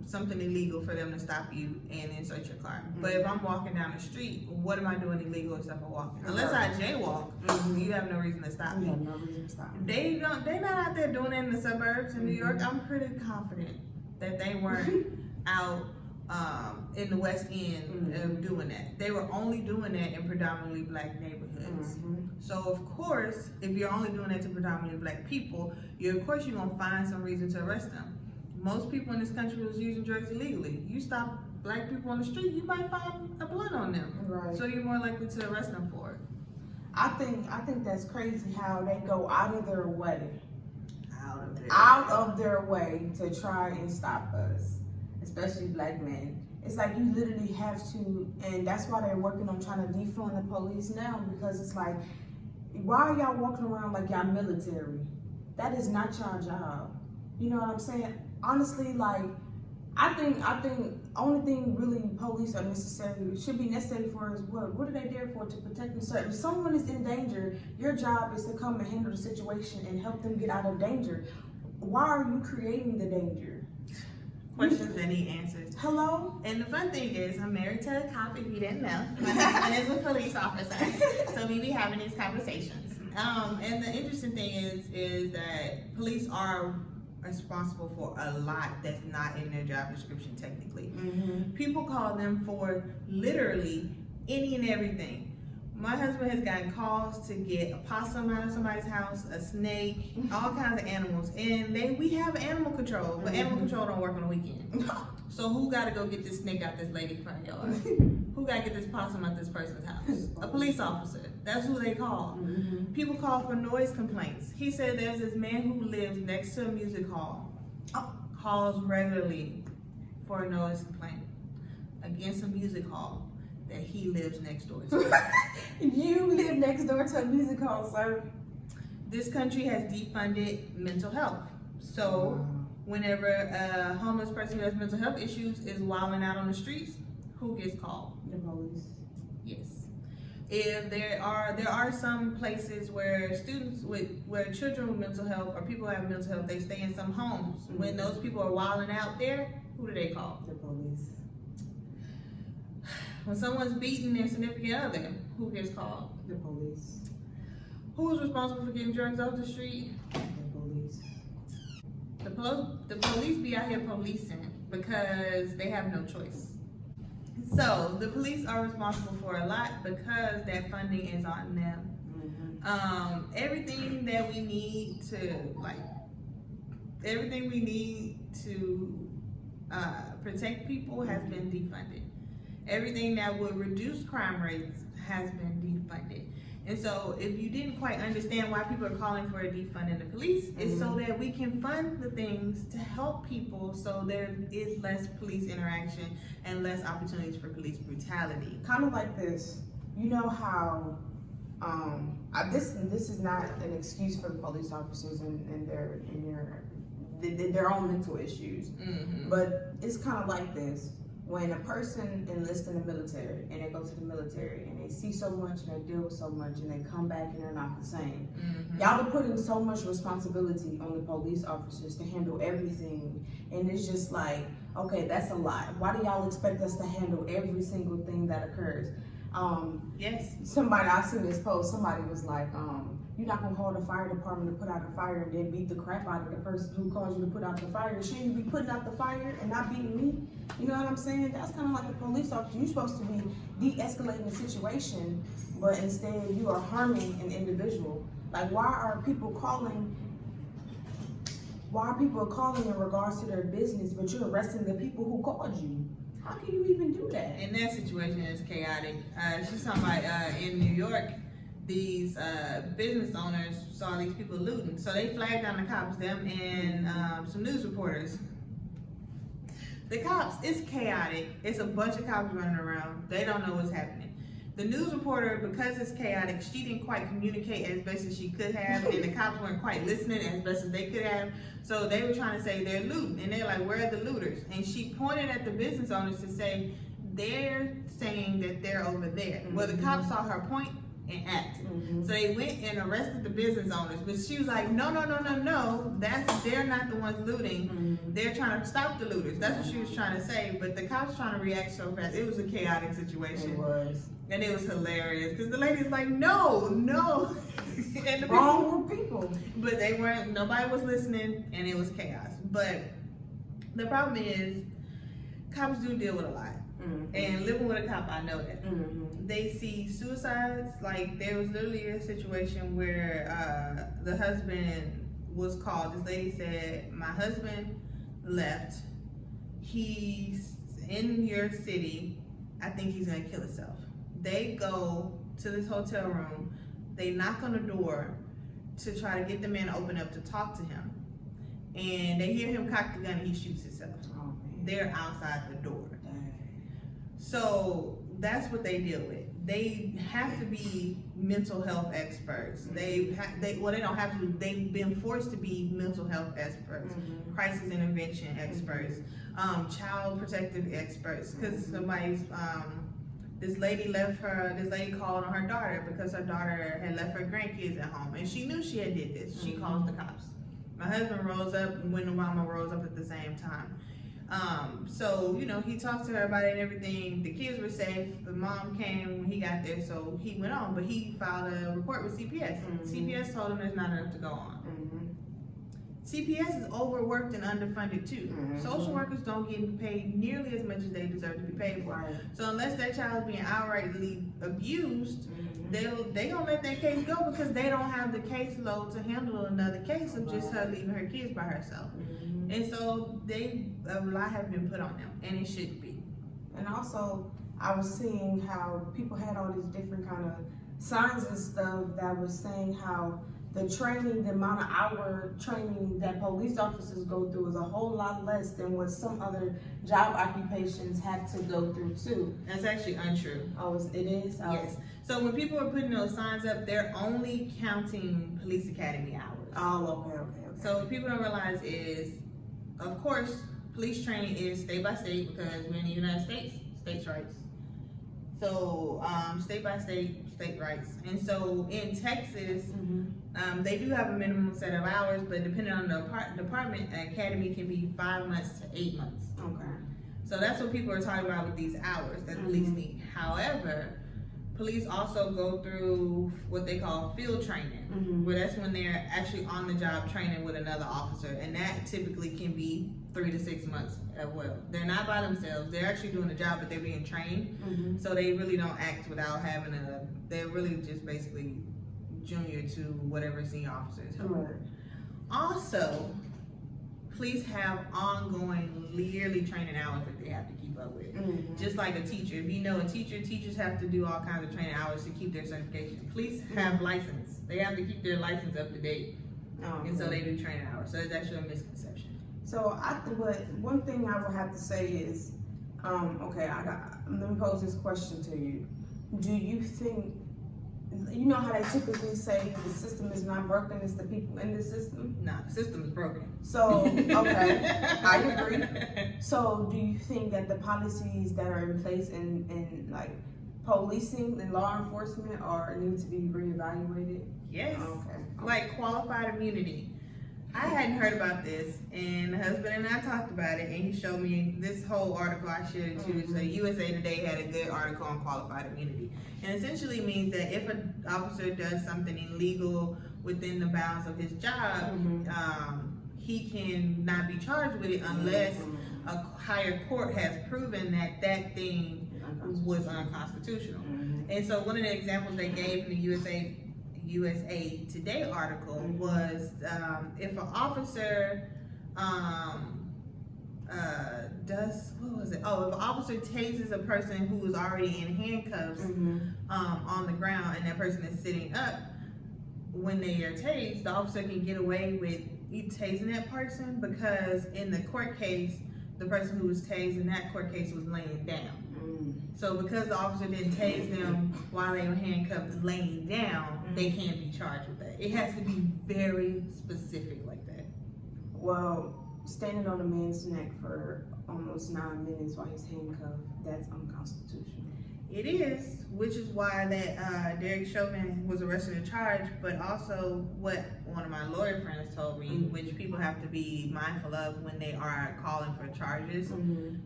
something illegal for them to stop you and then search your car. But if I'm walking down the street, what am I doing illegal except for walking? Unless I jaywalk, you have no reason to stop me. You have no reason to stop me. They're not out there doing that in the suburbs in New York. I'm pretty confident that they weren't out in the West End doing that. They were only doing that in predominantly black neighborhoods. So of course, if you're only doing that to predominantly black people, of course you're gonna find some reason to arrest them. Most people in this country was using drugs illegally. You stop black people on the street, you might find a blunt on them. Right. So you're more likely to arrest them for it. I think that's crazy how they go out of their way. Out Of their way to try and stop us, especially black men. It's like you literally have to, and that's why they're working on trying to defund the police now, because it's like, why are y'all walking around like y'all military? That is not your job. You know what I'm saying? Honestly, like, I think only thing really police are necessary, should be necessary for is what are they there for? To protect and serve. If someone is in danger, your job is to come and handle the situation and help them get out of danger. Why are you creating the danger? Questions that need answers. Hello? And the fun thing is, I'm married to a cop, if you didn't know. My husband is a police officer, so we be having these conversations. And the interesting thing is that police are responsible for a lot that's not in their job description technically. People call them for literally any and everything. My husband has gotten calls to get a possum out of somebody's house, a snake, all kinds of animals, and we have animal control, but animal control don't work on the weekend. So who got to go get this snake out this lady's front yard? Who got to get this possum out this person's house? A police officer. That's who they call. People call for noise complaints. He said there's this man who lives next to a music hall, calls regularly for a noise complaint against a music hall that he lives next door to. You live next door to a music hall, sir. This country has defunded mental health. So whenever a homeless person who has mental health issues is wilding out on the streets, who gets called? The police. Yes. If there are some places where where children with mental health or people who have mental health, they stay in some homes. When those people are wilding out there, who do they call? The police. When someone's beating their significant other, who gets called? The police. Who is responsible for getting drugs off the street? The police. The police be out here policing because they have no choice. So the police are responsible for a lot because that funding is on them. Everything that we need to protect people has been defunded. Everything that would reduce crime rates has been defunded. And so if you didn't quite understand why people are calling for a defund in the police, it's so that we can fund the things to help people so there is less police interaction and less opportunities for police brutality. Kind of like this. You know how this is not an excuse for the police officers and their own mental issues. But it's kind of like this. When a person enlists in the military and they go to the military and they see so much and they deal with so much and they come back and they're not the same. Y'all are putting so much responsibility on the police officers to handle everything, and it's just like, okay, that's a lot. Why do y'all expect us to handle every single thing that occurs? Yes. I seen this post, somebody was like, you're not gonna call the fire department to put out the fire and then beat the crap out of the person who calls you to put out the fire. Shouldn't you be putting out the fire and not beating me? You know what I'm saying? That's kind of like the police officer. You're supposed to be de-escalating the situation, but instead you are harming an individual. Like, why are people calling in regards to their business, but you're arresting the people who called you? How can you even do that? And that situation is chaotic. She's talking about in New York, these business owners saw these people looting. So they flagged down the cops, them and some news reporters. The cops, it's chaotic. It's a bunch of cops running around. They don't know what's happening. The news reporter, because it's chaotic, she didn't quite communicate as best as she could have, and the cops weren't quite listening as best as they could have. So they were trying to say they're looting, and they're like, where are the looters? And she pointed at the business owners to say, they're saying that they're over there. Well, the cops saw her point, and act. Mm-hmm. So they went and arrested the business owners, but she was like, no, they're not the ones looting. Mm-hmm. They're trying to stop the looters. That's what she was trying to say, but the cops trying to react so fast. It was a chaotic It situation. was. And it was hilarious, because the lady's like, no. And the Wrong with people. but they weren't, nobody was listening, and it was chaos. But the problem is, cops do deal with a lot. Mm-hmm. And living with a cop, I know that. Mm-hmm. They see suicides. Like, there was literally a situation where the husband was called. This lady said, my husband left. He's in your city. I think he's gonna kill himself. They go to this hotel room. They knock on the door to try to get the man to open up to talk to him. And they hear him cock the gun and he shoots himself. Oh, man. They're outside the door. Dang. So that's what they deal with. They have to be mental health experts. They don't have to. They've been forced to be mental health experts, Mm-hmm. crisis intervention experts, child protective experts. Because somebody's this lady called on her daughter because her daughter had left her grandkids at home, and she knew she had did this. She calls the cops. My husband rose up, and when the mama rose up at the same time. So, he talked to her about it and everything. The kids were safe. The mom came when he got there, so he went on. But he filed a report with CPS. Mm-hmm. CPS told him there's not enough to go on. Mm-hmm. CPS is overworked and underfunded too. Mm-hmm. Social workers don't get paid nearly as much as they deserve to be paid for. Right. So unless that child is being outrightly abused, Mm-hmm. they gonna let that case go because they don't have the caseload to handle another case of just her leaving her kids by herself. Mm-hmm. And so a lot have been put on them, and it shouldn't be. And also, I was seeing how people had all these different kind of signs and stuff that was saying how the training, the amount of hour training that police officers go through is a whole lot less than what some other job occupations have to go through too. That's actually untrue. Oh, it is? Oh. Yes. So when people are putting those signs up, they're only counting police academy hours. Oh, okay. So what people don't realize is, of course, police training is state by state because we're in the United States, states' rights. So state by state, state rights. And so in Texas, Mm-hmm. they do have a minimum set of hours, but depending on the department, academy can be 5 months to 8 months. Okay. So that's what people are talking about with these hours that police need. However, police also go through what they call field training, where that's when they're actually on the job training with another officer, and that typically can be 3 to 6 months as well. They're not by themselves. They're actually doing the job, but they're being trained. Mm-hmm. So they really don't act without having they're really just basically junior to whatever senior officers. Right. Also, police have ongoing yearly training hours that they have to keep up with. Mm-hmm. Just like a teacher. If you know a teacher, teachers have to do all kinds of training hours to keep their certification. Police have license. They have to keep their license up to date. And so they do training hours. So it's actually a misconception. So but one thing I would have to say is, okay, let me pose this question to you. Do you think, you know how they typically say the system is not broken, it's the people in the system? Nah, the system is broken. So, okay, I agree. So do you think that the policies that are in place in like policing and law enforcement need to be reevaluated? Yes. Okay. Like qualified immunity. I hadn't heard about this, and the husband and I talked about it, and he showed me this whole article I shared it too. So USA Today had a good article on qualified immunity. And essentially means that if an officer does something illegal within the bounds of his job, he can not be charged with it unless a higher court has proven that that thing was unconstitutional. And so one of the examples they gave in the USA Today article was if an officer if an officer tases a person who is already in handcuffs on the ground and that person is sitting up, when they are tased, the officer can get away with tasing that person because in the court case, the person who was tased in that court case was laying down. So because the officer didn't tase them while they were handcuffed laying down, they can't be charged with that. It has to be very specific like that. Well, standing on a man's neck for almost 9 minutes while he's handcuffed. That's unconstitutional. It is, which is why that Derek Chauvin was arrested and charged, but also what one of my lawyer friends told me, which people have to be mindful of when they are calling for charges.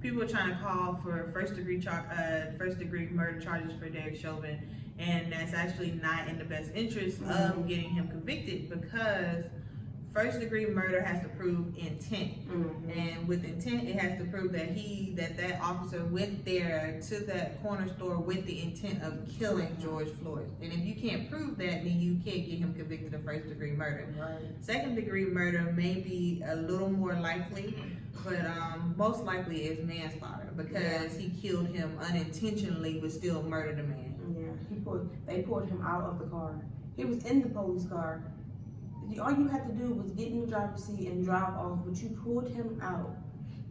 People are trying to call for first degree murder charges for Derek Chauvin, and that's actually not in the best interest of getting him convicted, because first degree murder has to prove intent, and with intent, it has to prove that that officer went there to that corner store with the intent of killing George Floyd. And if you can't prove that, then you can't get him convicted of first degree murder. Second degree murder may be a little more likely, but most likely is manslaughter, because he killed him unintentionally but still murdered a man. They pulled him out of the car. He was in the police car. All you had to do was get in the driver's seat and drive off, but you pulled him out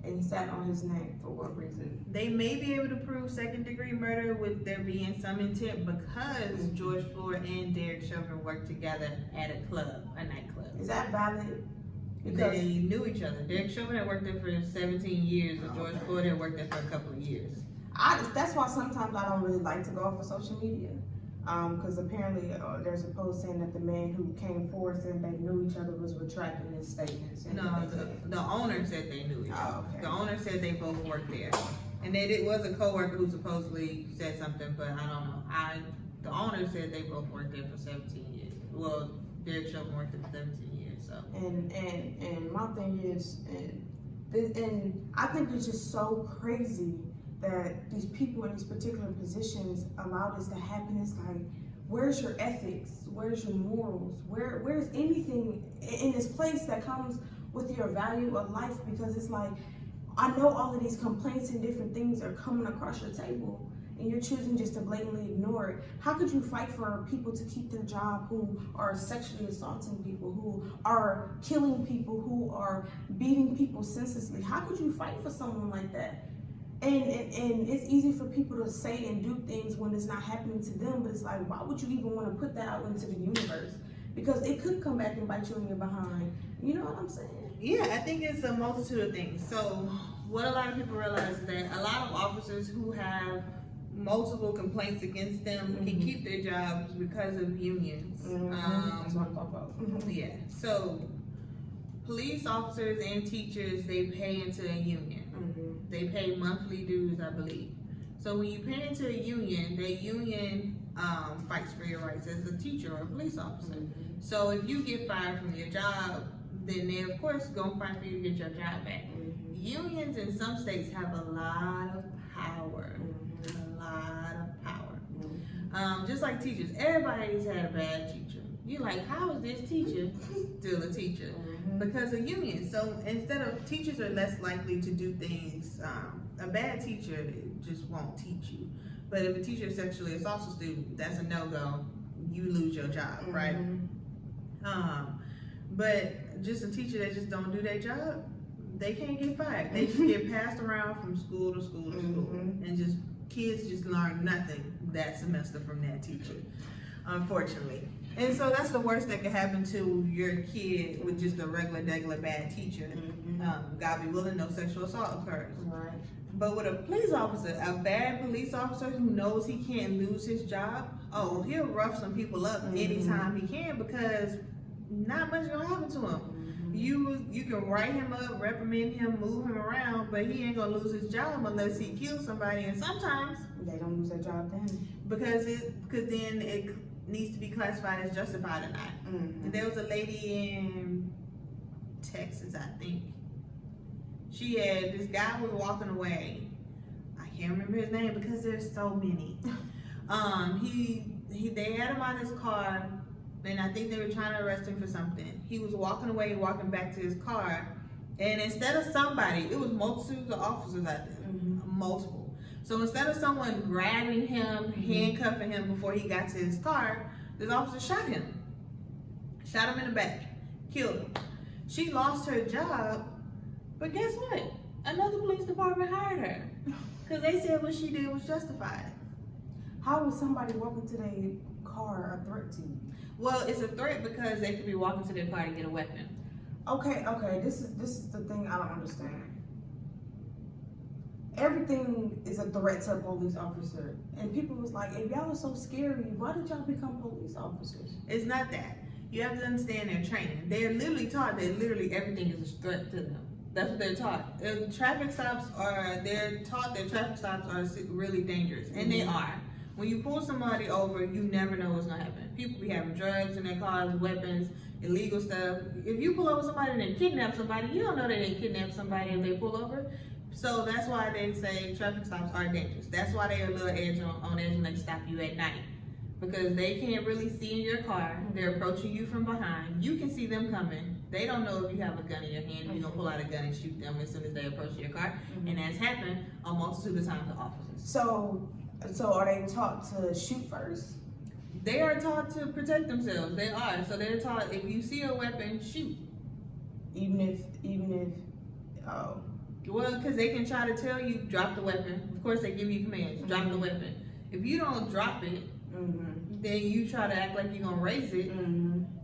and sat on his neck for what reason? They may be able to prove second degree murder with there being some intent, because George Floyd and Derek Chauvin worked together at a nightclub. Is that valid? Because they knew each other. Derek Chauvin had worked there for 17 years, and George Floyd had worked there for a couple of years. That's why sometimes I don't really like to go off of social media. Because apparently there's a post saying that the man who came forward saying they knew each other was retracting his statements. No, the owner said they knew each other. Okay. The owner said they both worked there. And it was a co-worker who supposedly said something, but I don't know. The owner said they both worked there for 17 years. Well, Derek Chauvin worked there for 17 years, so. And my thing is, and I think it's just so crazy that these people in these particular positions allow this to happen. It's like, where's your ethics? Where's your morals? Where's anything in this place that comes with your value of life? Because it's like, I know all of these complaints and different things are coming across your table, and you're choosing just to blatantly ignore it. How could you fight for people to keep their job who are sexually assaulting people, who are killing people, who are beating people senselessly? How could you fight for someone like that? And it's easy for people to say and do things when it's not happening to them, but it's like, why would you even want to put that out into the universe? Because it could come back and bite you in your behind. You know what I'm saying? Yeah, I think it's a multitude of things. So what a lot of people realize is that a lot of officers who have multiple complaints against them can keep their jobs because of unions. That's what I'm talking about. Yeah, so police officers and teachers, they pay into a union. They pay monthly dues, I believe. So when you pay into a union, the union fights for your rights as a teacher or a police officer. So if you get fired from your job, then they of course gonna fight for you to get your job back. Unions in some states have a lot of power. Just like teachers, everybody's had a bad teacher. You're like, how is this teacher still a teacher? Because of unions. So instead of, teachers are less likely to do things, a bad teacher just won't teach you. But if a teacher sexually assaults a student, that's a no-go. You lose your job, right? But just a teacher that just don't do their job, they can't get fired. They just get passed around from school to school to school. And just kids just learn nothing that semester from that teacher, unfortunately. And so that's the worst that could happen to your kid with just a regular bad teacher. God be willing, no sexual assault occurs. But with a police officer, a bad police officer who knows he can't lose his job, he'll rough some people up anytime he can, because not much gonna happen to him. You can write him up, reprimand him, move him around, but he ain't gonna lose his job unless he kills somebody. And sometimes they don't lose their job then, because then it needs to be classified as justified or not. And there was a lady in Texas, I think. This guy was walking away. I can't remember his name because there's so many. They had him on his car, and I think they were trying to arrest him for something. He was walking away, walking back to his car, and instead of somebody, it was multitudes of officers out there, multiple. So instead of someone grabbing him, handcuffing him before he got to his car, this officer shot him in the back, killed him. She lost her job, but guess what? Another police department hired her because they said what she did was justified. How was somebody walking to their car a threat to you? Well, it's a threat because they could be walking to their car to get a weapon. Okay, this is the thing I don't understand. everything is a threat to a police officer. And people was like, if y'all are so scary, why did y'all become police officers? It's not that. You have to understand their training. They're literally taught that literally everything is a threat to them. That's what they're taught. They're taught that traffic stops are really dangerous, and they are. When you pull somebody over, you never know what's gonna happen. People be having drugs in their cars, weapons, illegal stuff. If you pull over somebody and they kidnap somebody, you don't know that they kidnapped somebody if they pull over. So that's why they say traffic stops are dangerous. That's why they're a little edge on edge when they stop you at night. Because they can't really see in your car. They're approaching you from behind. You can see them coming. They don't know if you have a gun in your hand. You're gonna pull out a gun and shoot them as soon as they approach your car. And that's happened a multitude of times to officers. So are they taught to shoot first? They are taught to protect themselves. They are. So they're taught if you see a weapon, shoot. Even if, oh. Well, because they can try to tell you, drop the weapon. Of course, they give you commands, drop the weapon. If you don't drop it, then you try to act like you're gonna raise it,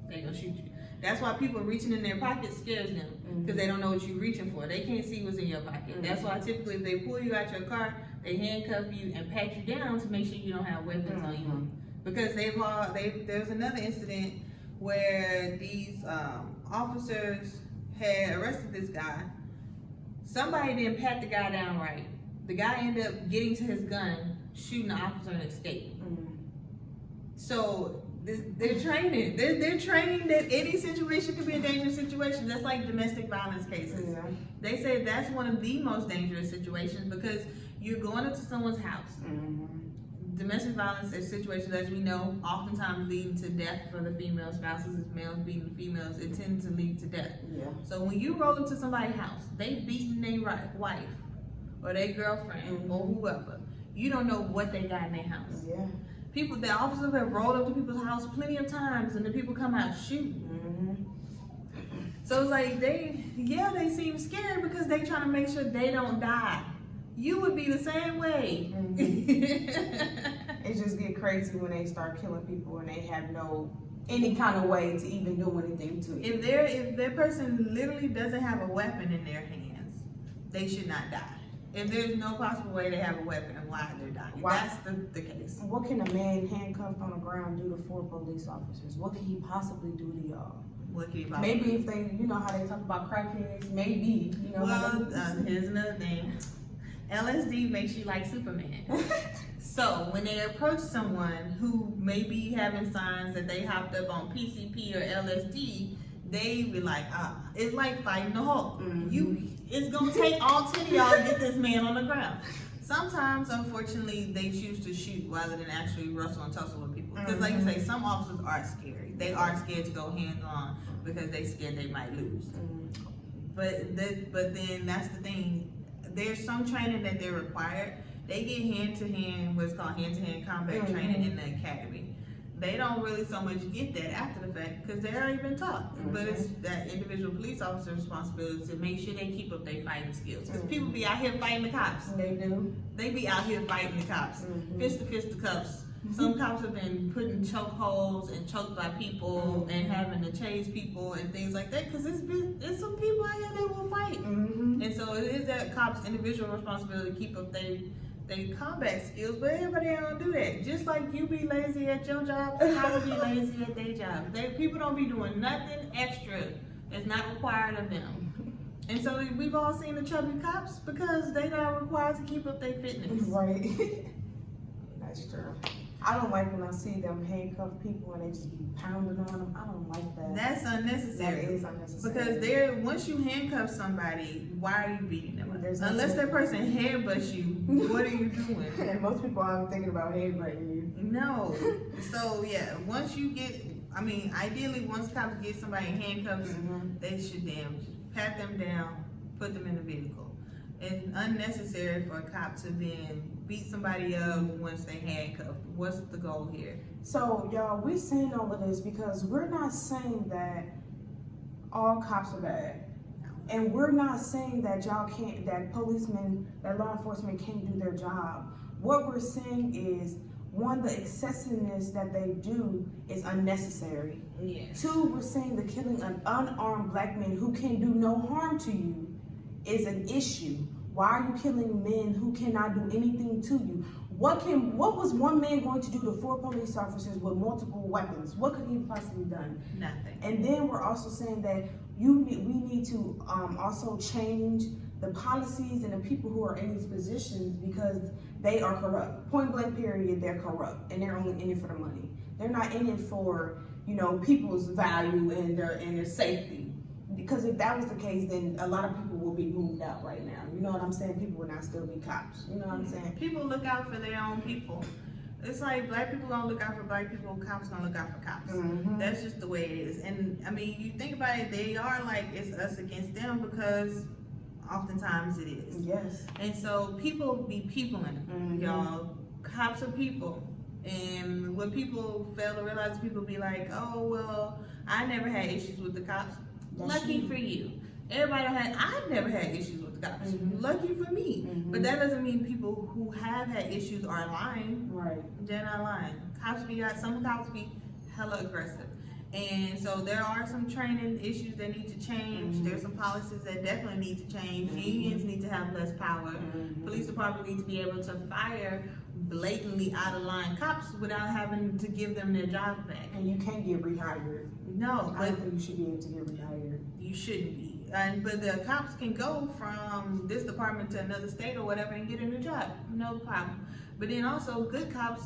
they're gonna shoot you. That's why people reaching in their pockets scares them, because they don't know what you're reaching for. They can't see what's in your pocket. That's why typically if they pull you out your car, they handcuff you and pat you down to make sure you don't have weapons on you. Because there's another incident where these officers had arrested this guy. Somebody didn't pat the guy down right. The guy ended up getting to his gun, shooting the officer, and escaping. So they're training. They're training that any situation could be a dangerous situation. That's like domestic violence cases. They say that's one of the most dangerous situations because you're going into someone's house. Domestic violence is situations, as we know, oftentimes leading to death for the female spouses. If males beating females, it tends to lead to death. So when you roll into somebody's house, they beating their wife or their girlfriend or whoever, you don't know what they got in their house. The officers have rolled up to people's house plenty of times, and the people come out shooting. So it's like they seem scared because they trying to make sure they don't die. You would be the same way. It just get crazy when they start killing people and they have any kind of way to even do anything to you. If their person literally doesn't have a weapon in their hands, they should not die. If there's no possible way they have a weapon, why they're dying? That's the case. What can a man handcuffed on the ground do to 4 police officers? What can he possibly do to y'all? What can he possibly Maybe if they, you know how they talk about crackheads, maybe, you know. Well, here's another thing. LSD makes you like Superman. So when they approach someone who may be having signs that they hopped up on PCP or LSD, they be like, it's like fighting the Hulk. It's gonna take all 10 of y'all to get this man on the ground. Sometimes, unfortunately, they choose to shoot rather than actually wrestle and tussle with people. Because like you say, some officers are scary. They are scared to go hands-on because they scared they might lose. But then that's the thing. There's some training that they're required. They get hand-to-hand, what's called hand-to-hand combat training in the academy. They don't really so much get that after the fact because they already been taught. But it's that individual police officer's responsibility to make sure they keep up their fighting skills. Because people be out here fighting the cops. They do. They be out here fighting the cops. Fist to cuffs. Some cops have been put in chokeholds and choked by people and having to chase people and things like that because it's some people out here that will fight. And so it is that cop's individual responsibility to keep up their combat skills, but everybody don't do that. Just like you be lazy at your job, cops be lazy at their job. People don't be doing nothing extra that's not required of them. And so we've all seen the chubby cops because they not required to keep up their fitness. Right. That's true. I don't like when I see them handcuff people and they just be pounding on them. I don't like that. That's unnecessary. That is unnecessary. Because once you handcuff somebody, why are you beating them? Unless that person headbutts you, what are you doing? And most people aren't thinking about headbutting you. No. So yeah, once you get, ideally once cops get somebody in handcuffs, they should pat them down, put them in the vehicle. It's unnecessary for a cop to then beat somebody up once they handcuffed. What's the goal here? So y'all, we're saying all of this because we're not saying that all cops are bad. And we're not saying that that policemen, that law enforcement can't do their job. What we're saying is, one, the excessiveness that they do is unnecessary. Yes. 2, we're saying the killing of unarmed black men who can do no harm to you is an issue. Why are you killing men who cannot do anything to you? What was one man going to do to 4 police officers with multiple weapons? What could he have possibly done? Nothing. And then we're also saying that we need to also change the policies and the people who are in these positions because they are corrupt. Point blank period, they're corrupt and they're only in it for the money. They're not in it for, people's value and their safety. Because if that was the case, then a lot of people will be moved out right now. You know what I'm saying? People would not still be cops. You know what I'm saying? People look out for their own people. It's like black people gonna look out for black people, cops gonna look out for cops. Mm-hmm. That's just the way it is. And I mean, you think about it, they are like it's us against them because oftentimes it is. Yes. And so people be peopling, Mm-hmm. y'all. Cops are people. And when people fail to realize, people be like, oh, well, I never had issues with the cops. That's Lucky you. for you. I've never had issues with the cops. Mhm. Lucky for me. Mhm. But that doesn't mean people who have had issues are lying. Right. They're not lying. Some cops be hella aggressive. And so there are some training issues that need to change. Mhm. There's some policies that definitely need to change. Mhm. Unions need to have less power. Mhm. Police department need to be able to fire blatantly out of line cops without having to give them their jobs back. And you can't get rehired. No, I but don't think you should be able to get rehired. you shouldn't be. But the cops can go from this department to another state or whatever and get a new job. No problem. But then also good cops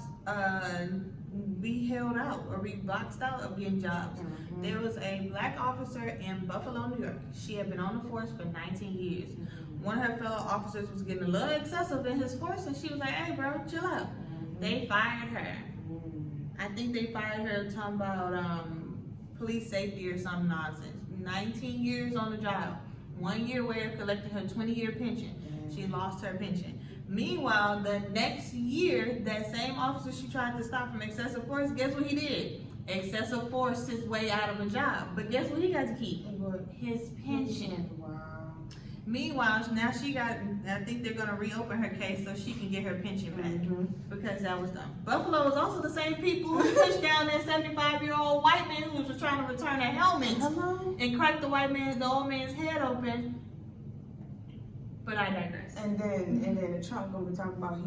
be held out or be boxed out of getting jobs. Mhm. There was a black officer in Buffalo, New York. She had been on the force for 19 years. Mhm. One of her fellow officers was getting a little excessive in his force and she was like, hey bro, chill out. Mhm. They fired her. Mhm. I think they fired her talking about police safety or some nonsense. 19 years on the job. 1 year away of collecting her 20-year pension. She lost her pension. Meanwhile, the next year, that same officer she tried to stop from excessive force, guess what he did? Excessive force his way out of a job. But guess what he got to keep? His pension. Wow. Meanwhile, now I think they're going to reopen her case so she can get her pension back. Mhm. Because that was done. Buffalo is also the same people who pushed down that 75-year-old white man who was trying to return a helmet Hello? and cracked the old man's head open. But I digress. And then Trump gonna be talking about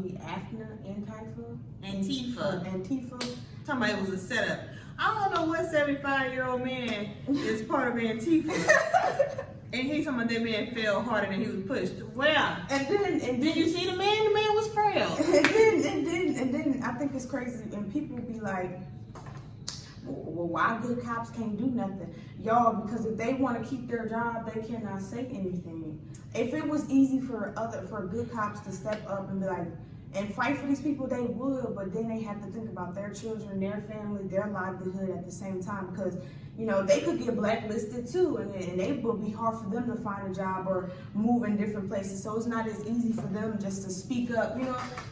Antifa. Talking about it was a setup. I don't know what 75-year-old man is part of Antifa. And he's talking about that man fell harder than he was pushed. Well, And then did you see the man? The man was frail. and then I think it's crazy and people be like, well, why good cops can't do nothing? Y'all, because if they want to keep their job, they cannot say anything. If it was easy for good cops to step up and be like, and fight for these people, they would, but then they have to think about their children, their family, their livelihood at the same time because, they could get blacklisted too and it would be hard for them to find a job or move in different places. So it's not as easy for them just to speak up,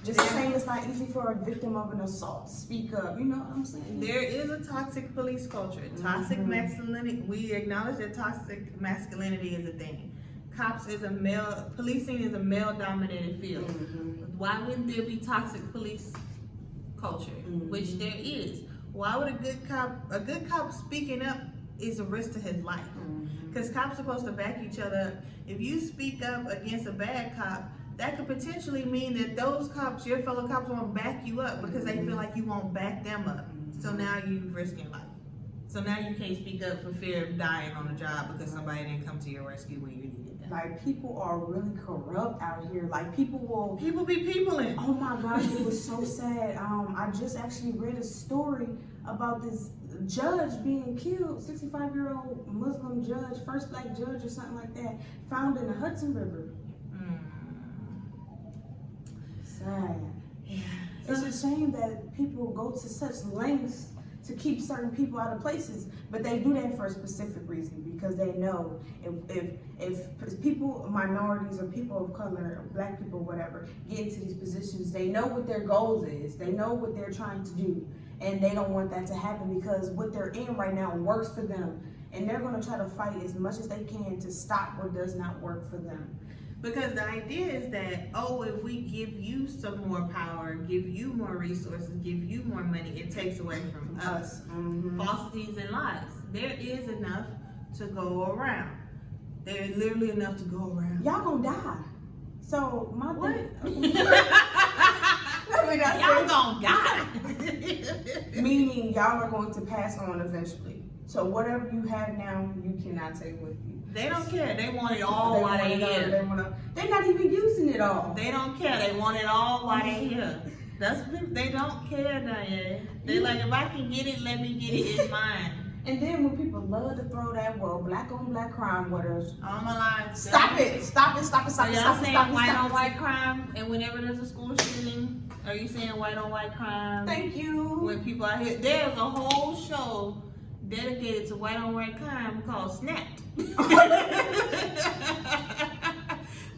just saying it's not easy for a victim of an assault to speak up, you know what I'm saying? There is a toxic police culture. Toxic masculinity. We acknowledge that toxic masculinity is a thing. Policing is a male-dominated field. Why wouldn't there be toxic police culture? Which there is. Why would a good cop speaking up is a risk to his life? Because cops are supposed to back each other up. If you speak up against a bad cop, that could potentially mean that those cops, your fellow cops, won't back you up because they feel like you won't back them up. So now you risk your life. So now you can't speak up for fear of dying on the job because somebody didn't come to your rescue when you needed them. Like, people are really corrupt out here. Like, people be peopling. oh my gosh, it was so sad. I just actually read a story about this judge being killed, 65-year-old Muslim judge, first black judge or something like that, found in the Hudson River. Sad. Yeah. It's a shame that people go to such lengths to keep certain people out of places, but they do that for a specific reason because they know if people, minorities or people of color, or black people, whatever, get into these positions, they know what their goals is, they know what they're trying to do, and they don't want that to happen because what they're in right now works for them, and they're going to try to fight as much as they can to stop what does not work for them. Because the idea is that, if we give you some more power, give you more resources, give you more money, it takes away from us. Falsities and lies. There is enough to go around. There's literally enough to go around. Y'all gonna die. So my What? thing, Y'all gonna die. meaning y'all are going to pass on eventually. So whatever you have now, you cannot take with you. They don't care. They want it all while they here. They're not even using it all. They don't care. They want it all while they here. They don't care, Donye. They like, if I can get it, let me get it. It's mine. And then when people love to throw that, well, black on black crime with us. All my life. Stop it. So y'all saying white on white crime, and whenever there's a school shooting, are you saying white on white crime? Thank you. When people out here, there's a whole show dedicated to white on white crime called Snapped.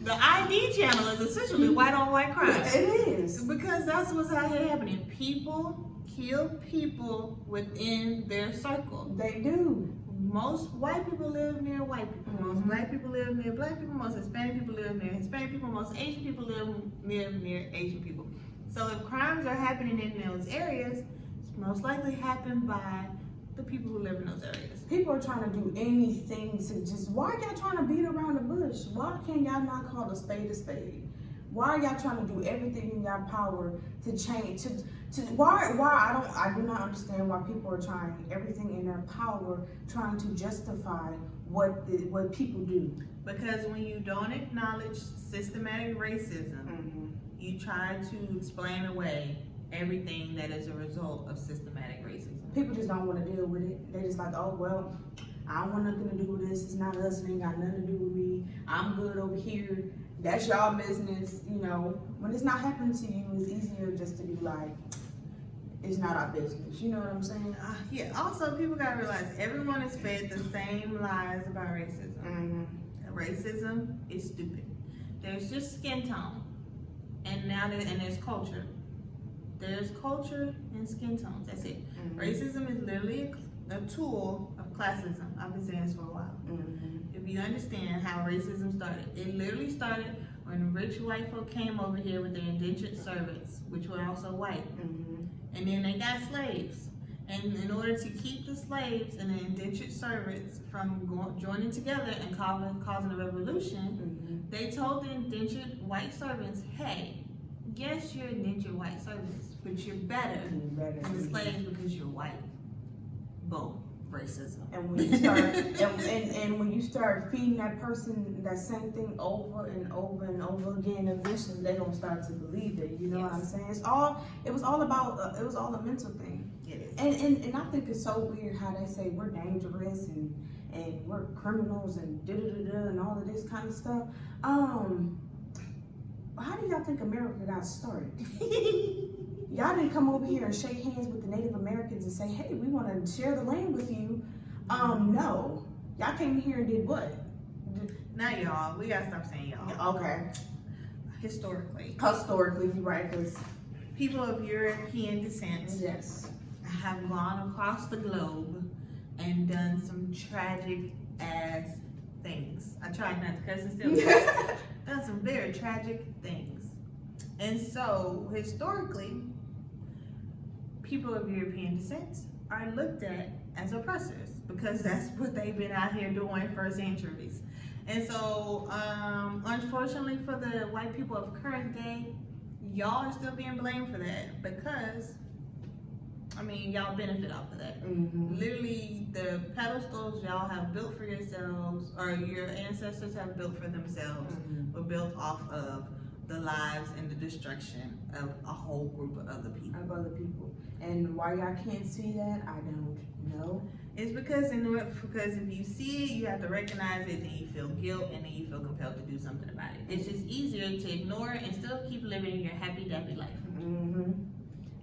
The ID channel is essentially white on white crime. It is. Because that's what's out here happening. People kill people within their circle. They do. Most white people live near white people. Most black people live near black people. Most Hispanic people live near Hispanic people. Most Asian people live near Asian people. So if crimes are happening in those areas, it's most likely happened by the people who live in those areas. People are trying to do anything to just, why are y'all trying to beat around the bush? Why can't y'all not call a spade a spade? Why are y'all trying to do everything in your power to change, why I do not understand why people are trying everything in their power, trying to justify what people do. Because when you don't acknowledge systematic racism, you try to explain away everything that is a result of systematic racism. People just don't want to deal with it. They're just like, oh, well, I don't want nothing to do with this. It's not us. It ain't got nothing to do with me. I'm good over here. That's y'all business. You know, when it's not happening to you, it's easier just to be like, it's not our business. You know what I'm saying? Yeah. Also, people gotta realize everyone is fed the same lies about racism. Racism is stupid. There's just skin tone, and there's culture. There's culture and skin tones. That's it. Racism is literally a tool of classism. I've been saying this for a while. If you understand how racism started, it literally started when rich white folk came over here with their indentured servants, which were also white. And then they got slaves. And in order to keep the slaves and the indentured servants from joining together and causing a revolution, they told the indentured white servants, hey, yes, you're indentured white servants, but you're better than the slaves because you're white. Boom. Racism. And when you start and when you start feeding that person that same thing over and over and over again, eventually they're gonna start to believe it. You know what I'm saying? It was all a mental thing. It is. And I think it's so weird how they say we're dangerous and we're criminals and and all of this kind of stuff. How do y'all think America got started? Y'all didn't come over here and shake hands with the Native Americans and say, hey, we want to share the land with you. No. Y'all came here and did what? Not y'all. We gotta stop saying y'all. Okay. Historically, you're right, because people of European descent yes, have gone across the globe and done some tragic ass things. I tried not to curse and still done some very tragic things. And so, historically, people of European descent are looked at as oppressors because that's what they've been out here doing for centuries. And so, unfortunately for the white people of current day, y'all are still being blamed for that because, I mean, y'all benefit off of that. Literally, the pedestals y'all have built for yourselves, or your ancestors have built for themselves, were built off of the lives and the destruction of a whole group of other people. And why y'all can't see that, I don't know. It's because if you see it, you have to recognize it, then you feel guilt, and then you feel compelled to do something about it. It's just easier to ignore it and still keep living your happy dappy life.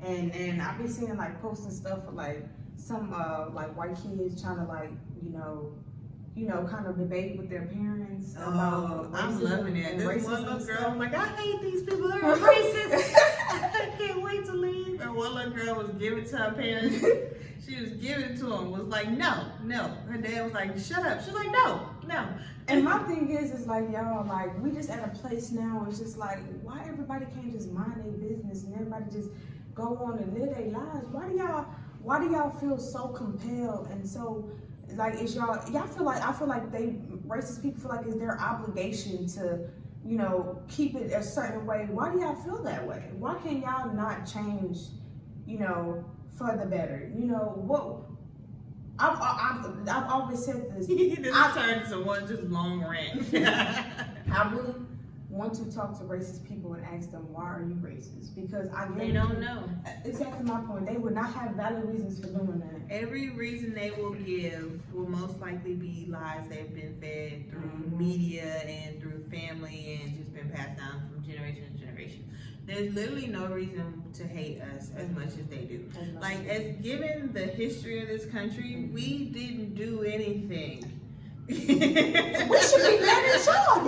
And I've been seeing like posting stuff for like some like white kids trying to like kind of debate with their parents about I'm loving it. This one little girl was like, I hate these people, they're Right. racist. I can't wait to leave. And one little girl was giving it to her parents. She was giving it to them, was like, no. Her dad was like, shut up. She was like, no. And my thing is like, y'all, like, we just at a place now, it's just like, why everybody can't just mind their business and everybody just go on and live their lives? Why do y'all feel so compelled and so, like, I feel like racist people feel like it's their obligation to, you know, keep it a certain way. Why do y'all feel that way? Why can y'all not change, you know, for the better? You know, what I've always said this. This turned into one just long rant. I really want to talk to racist people and ask them, why are you racist? Because They don't know. Exactly my point. They would not have valid reasons for doing that. Every reason they will give will most likely be lies they've been fed through media and through family and just been passed down from generation to generation. There's literally no reason to hate us as much as they do. Like, as given the history of this country, we didn't do anything. We should be mad at y'all.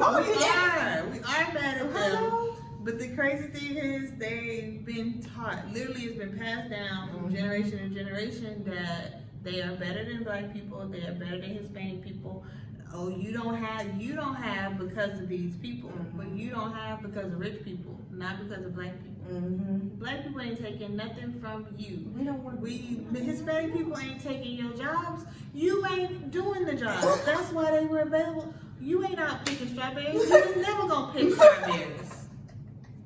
We are mad at them. But the crazy thing is, they've been taught, literally it's been passed down from generation to generation, that they are better than black people, they are better than Hispanic people. Oh, you don't have because of these people, but you don't have because of rich people, not because of black people. Black people ain't taking nothing from you. The Hispanic people ain't taking your jobs. You ain't doing the jobs. That's why they were available. You ain't out picking strawberries. You was never gonna pick strawberries.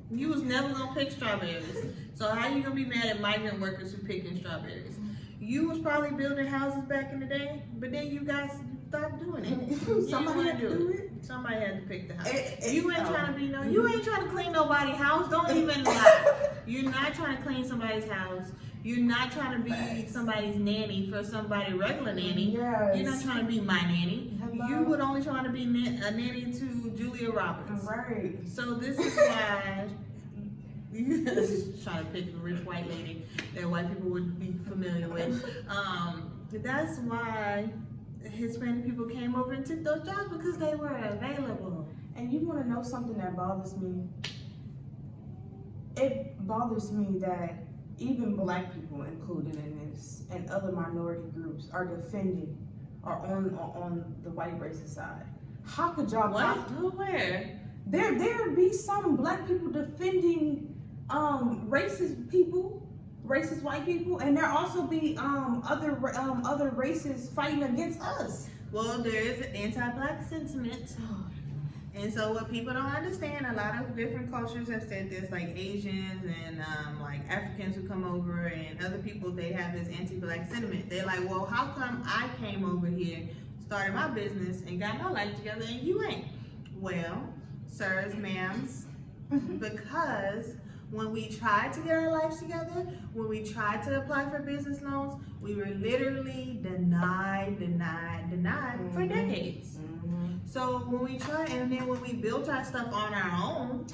You was never gonna pick strawberries. So how you gonna be mad at migrant workers who picking strawberries? You was probably building houses back in the day, but then you guys stopped doing it. Somebody had to do it. Somebody had to pick the house. You ain't trying to be you ain't trying to clean nobody's house. Don't even lie. You're not trying to clean somebody's house. You're not trying to be somebody's nanny for somebody regular nanny. Yes. You're not trying to be my nanny. Hello. You would only trying to be a nanny to Julia Roberts. Right. So this is why you trying to pick a rich white lady that white people would be familiar with. That's why Hispanic people came over and took those jobs, because they were available. And you want to know something that bothers me? It bothers me that even black people included in this and other minority groups are defending or on the white racist side. How could y'all? What? Who? Where? There be some black people defending racist people, racist white people, and there also be other races fighting against us. Well, there is an anti-black sentiment. And so what people don't understand, a lot of different cultures have said this, like Asians and like Africans who come over and other people, they have this anti-black sentiment. They're like, well, how come I came over here, started my business, and got my life together, and you ain't? Well, sirs, ma'ams, because when we tried to get our lives together, when we tried to apply for business loans, we were literally denied for decades. So when we tried, and then when we built our stuff on our own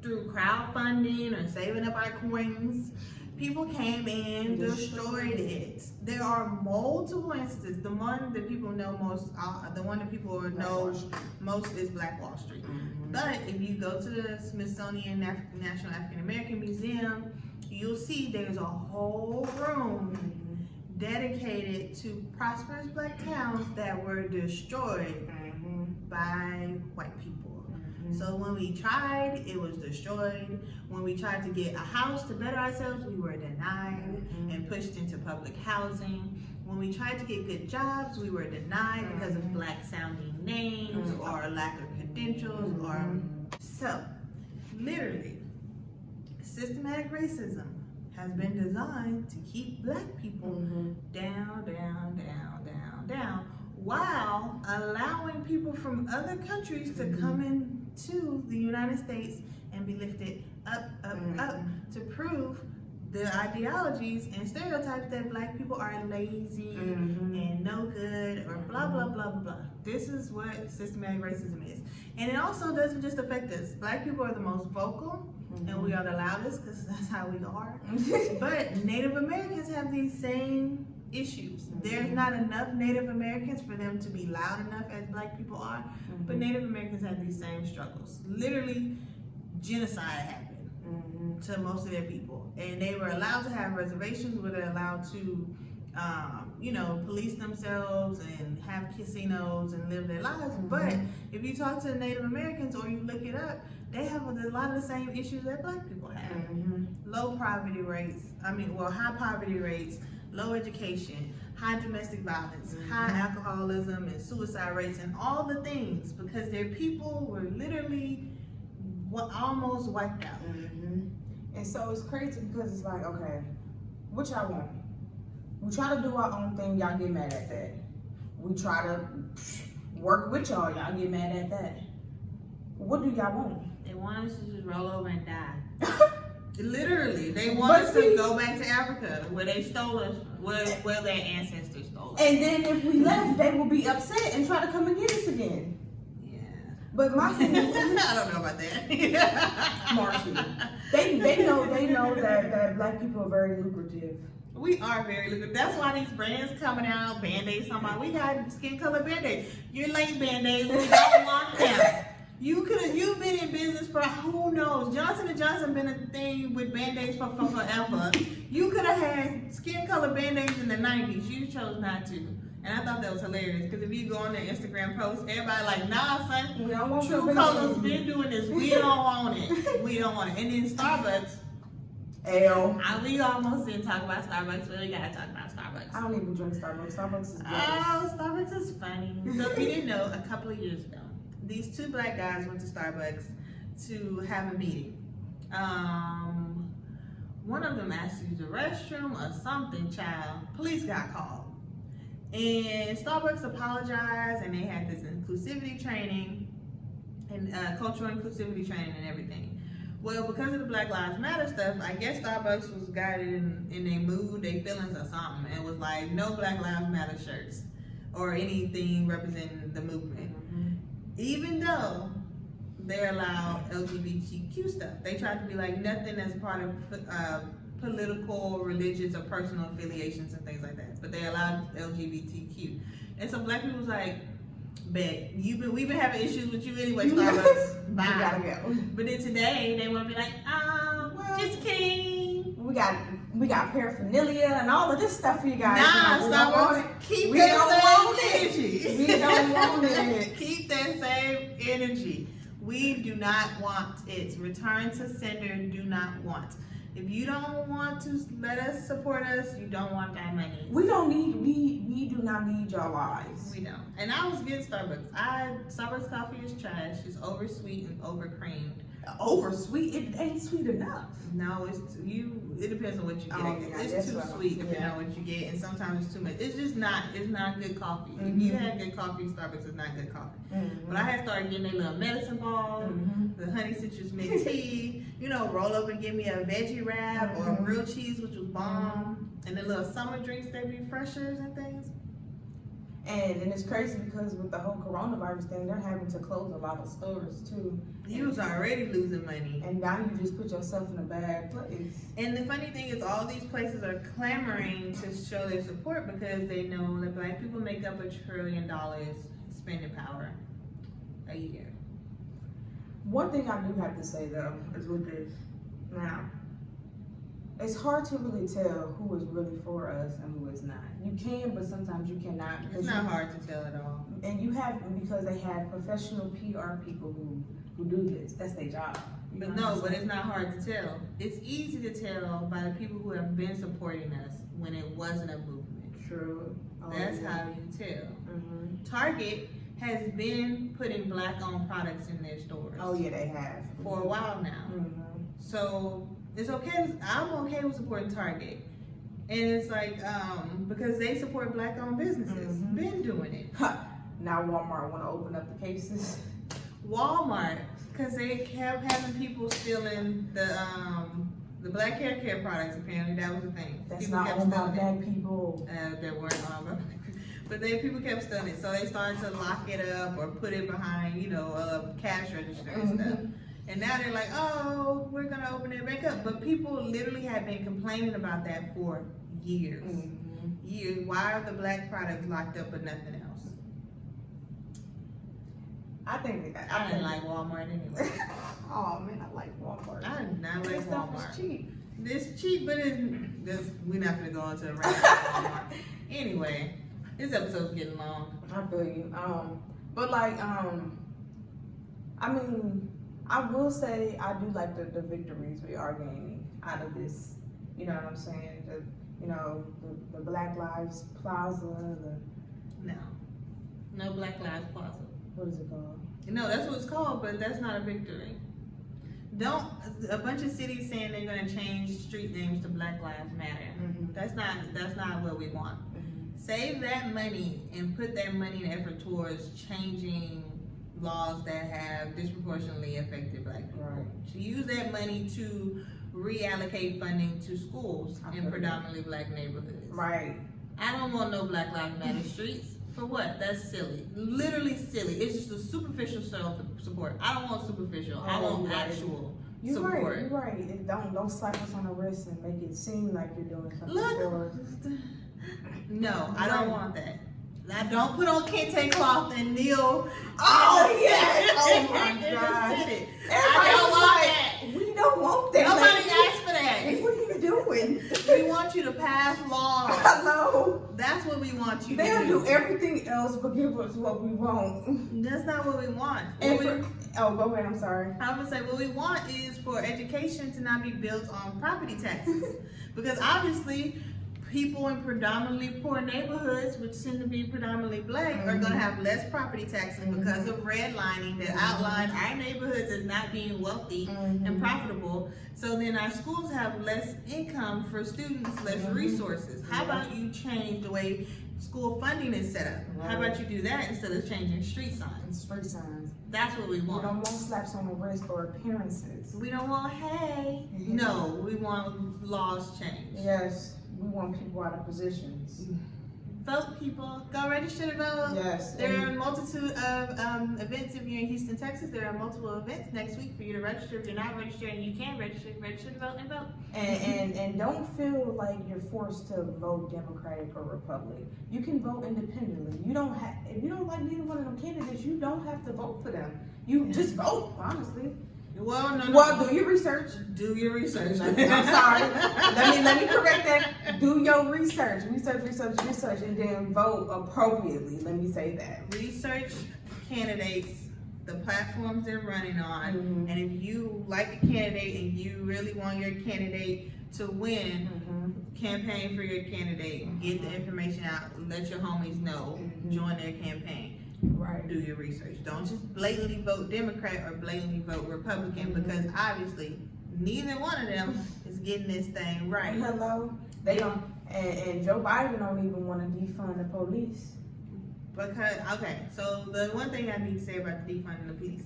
through crowdfunding or saving up our coins, people came in, destroyed it. There are multiple instances. The one that people know most, most is Black Wall Street. But if you go to the Smithsonian National African American Museum, you'll see there's a whole room dedicated to prosperous black towns that were destroyed by white people. So when we tried, it was destroyed. When we tried to get a house to better ourselves, we were denied and pushed into public housing. When we tried to get good jobs, we were denied because of black sounding names or lack of credentials so literally systematic racism has been designed to keep black people down, while allowing people from other countries to come into the United States and be lifted up to prove the ideologies and stereotypes that black people are lazy and no good or blah, blah, blah, blah, blah. This is what systematic racism is. And it also doesn't just affect us. Black people are the most vocal and we are the loudest because that's how we are. But Native Americans have these same issues. There's not enough Native Americans for them to be loud enough as black people are, but Native Americans have these same struggles. Literally, genocide happened to most of their people, and they were allowed to have reservations where they're allowed to police themselves and have casinos and live their lives. But if you talk to Native Americans or you look it up, they have a lot of the same issues that black people have. Low poverty rates, high poverty rates, low education, high domestic violence, high alcoholism and suicide rates, and all the things, because their people were literally almost wiped out. And so it's crazy because it's like, okay, what y'all want? We try to do our own thing, y'all get mad at that. We try to work with y'all get mad at that. What do y'all want? They want us to just roll over and die. Literally, they want us to go back to Africa where they stole us, where their ancestors stole us. And then if we left, they will be upset and try to come and get us again. Yeah. But my thing is, I don't know about that. Marcia, they know that black people are very lucrative. We are very lucrative. That's why these brands coming out, Band-Aids, talking about we got skin color Band-Aids. You're late Band-Aids, we don't want them. You've been in business for who knows. Johnson & Johnson been a thing with Band-Aids for forever. You could have had skin color Band-Aids in the 90s. You chose not to. And I thought that was hilarious because if you go on their Instagram post, everybody like, nah, son, We don't want True Colors been doing this. We don't want it. We don't want it. And then Starbucks. We almost didn't talk about Starbucks, but we gotta talk about Starbucks. I don't even drink Starbucks. Starbucks is good. Oh, Starbucks is funny. So if you didn't know, a couple of years ago, these two black guys went to Starbucks to have a meeting. One of them asked to use the restroom or something, child. Police got called. And Starbucks apologized, and they had this inclusivity training and cultural inclusivity training and everything. Well, because of the Black Lives Matter stuff, I guess Starbucks was guided in their mood, their feelings or something, and was like, no Black Lives Matter shirts or anything representing the movement. Even though they allow LGBTQ stuff. They tried to be like nothing as part of political, religious, or personal affiliations and things like that. But they allowed LGBTQ. And so black people was like, bet, we've been having issues with you anyway, Starbucks. Bye. We gotta go. But then today, they want to be like, well, just kidding. We got paraphernalia and all of this stuff for you guys. Nah, Starbucks, keep that same energy. We don't want it. Keep that same energy. We do not want it. Return to sender, do not want. If you don't want to let us support us, you don't want our money. We do not need your lives. We don't. And I was getting Starbucks. Starbucks coffee is trash. It's over sweet and over creamed. Over sweet? It ain't sweet enough. No, it depends on what you get. It's too sweet depending on what you get, and sometimes it's too much. It's not good coffee. If you had good coffee, Starbucks is not good coffee. But I had started getting a little medicine ball, the honey citrus mint tea, roll up and give me a veggie wrap or a grilled cheese, which was bomb, and the little summer drinks, they refreshers and things. And it's crazy because with the whole coronavirus thing, they're having to close a lot of stores too. You was already losing money. And now you just put yourself in a bad place. And the funny thing is all these places are clamoring to show their support because they know that black people make up $1 trillion spending power a year. One thing I do have to say though is with this. Now, it's hard to really tell who is really for us and who is not. You can, but sometimes you cannot. It's not hard to tell at all. And you have, because they have professional PR people who do this. That's their job. But no, but it's not hard to tell. It's easy to tell by the people who have been supporting us when it wasn't a movement. True. That's how you tell. Target has been putting black-owned products in their stores. Oh yeah, they have. For a while now. So it's okay. I'm okay with supporting Target. And it's like, because they support black-owned businesses. Been doing it. Now Walmart want to open up the cases. Walmart, because they kept having people stealing the black hair care products. Apparently, that was the thing. That's people not owned by black people. They weren't owned by black people, but then people kept stealing it. So they started to lock it up or put it behind, a cash register and stuff. And now they're like, oh, we're gonna open it back up. But people literally have been complaining about that for years. Years. Why are the black products locked up but nothing else? I think I didn't like Walmart anyway. Oh man, I like Walmart. I did not like Walmart. Walmart. It's cheap. It's cheap, but we're not gonna go into a rant about Walmart. Anyway, this episode's getting long. I feel you. But like, I mean, I will say I do like the victories we are gaining out of this. You know what I'm saying? The Black Lives Plaza. No Black Lives Plaza. What is it called? No, that's what it's called, but that's not a victory. A bunch of cities saying they're gonna change street names to Black Lives Matter. Mhm. That's not what we want. Save that money and put that money and effort towards changing laws that have disproportionately affected Black people. Right. To use that money to reallocate funding to schools in predominantly Black neighborhoods. Right. I don't want no Black Lives Matter streets. For what? That's silly. Literally silly. It's just a superficial support. I don't want superficial. I want actual support. You're right. Don't slap us on the wrist and make it seem like you're doing something. Look. No, I don't want that. I don't put on kente cloth and kneel. Oh yes! Oh my God! I don't want that. We don't want that. Nobody asked for that. What are you doing? We want you to pass laws. Hello. That's what we want you They'll to do everything else but give us what we want. That's not what we want. And go ahead. I'm sorry. I would say what we want is for education to not be built on property taxes, because obviously people in predominantly poor neighborhoods, which tend to be predominantly Black, are going to have less property taxes because of redlining that outline our neighborhoods as not being wealthy and profitable. So then our schools have less income for students, less resources. How about you change the way school funding is set up? Right. How about you do that instead of changing street signs? Street signs. That's what we want. We don't want slaps on the wrist or appearances. We don't want hey. No, we want laws changed. Yes. We want people out of positions. Vote, people. Go register to vote. Yes. There are a multitude of events. If you're in Houston, Texas, there are multiple events next week for you to register. If you're not registering, you can register to vote and vote. And don't feel like you're forced to vote Democratic or Republic. You can vote independently. You don't have, if you don't like neither one of them candidates, you don't have to vote for them. You just vote, honestly. Well, no. Well, do your research. Do your research. I'm sorry. Let me correct that. Do your research. Research, and then vote appropriately. Let me say that. Research candidates, the platforms they're running on, and if you like a candidate and you really want your candidate to win, campaign for your candidate. Get the information out. Let your homies know. Join their campaign. Right. Do your research. Don't just blatantly vote Democrat or blatantly vote Republican, because obviously neither one of them is getting this thing right. Hello. They don't, and Joe Biden don't even want to defund the police. Because so the one thing I need to say about the defunding the police,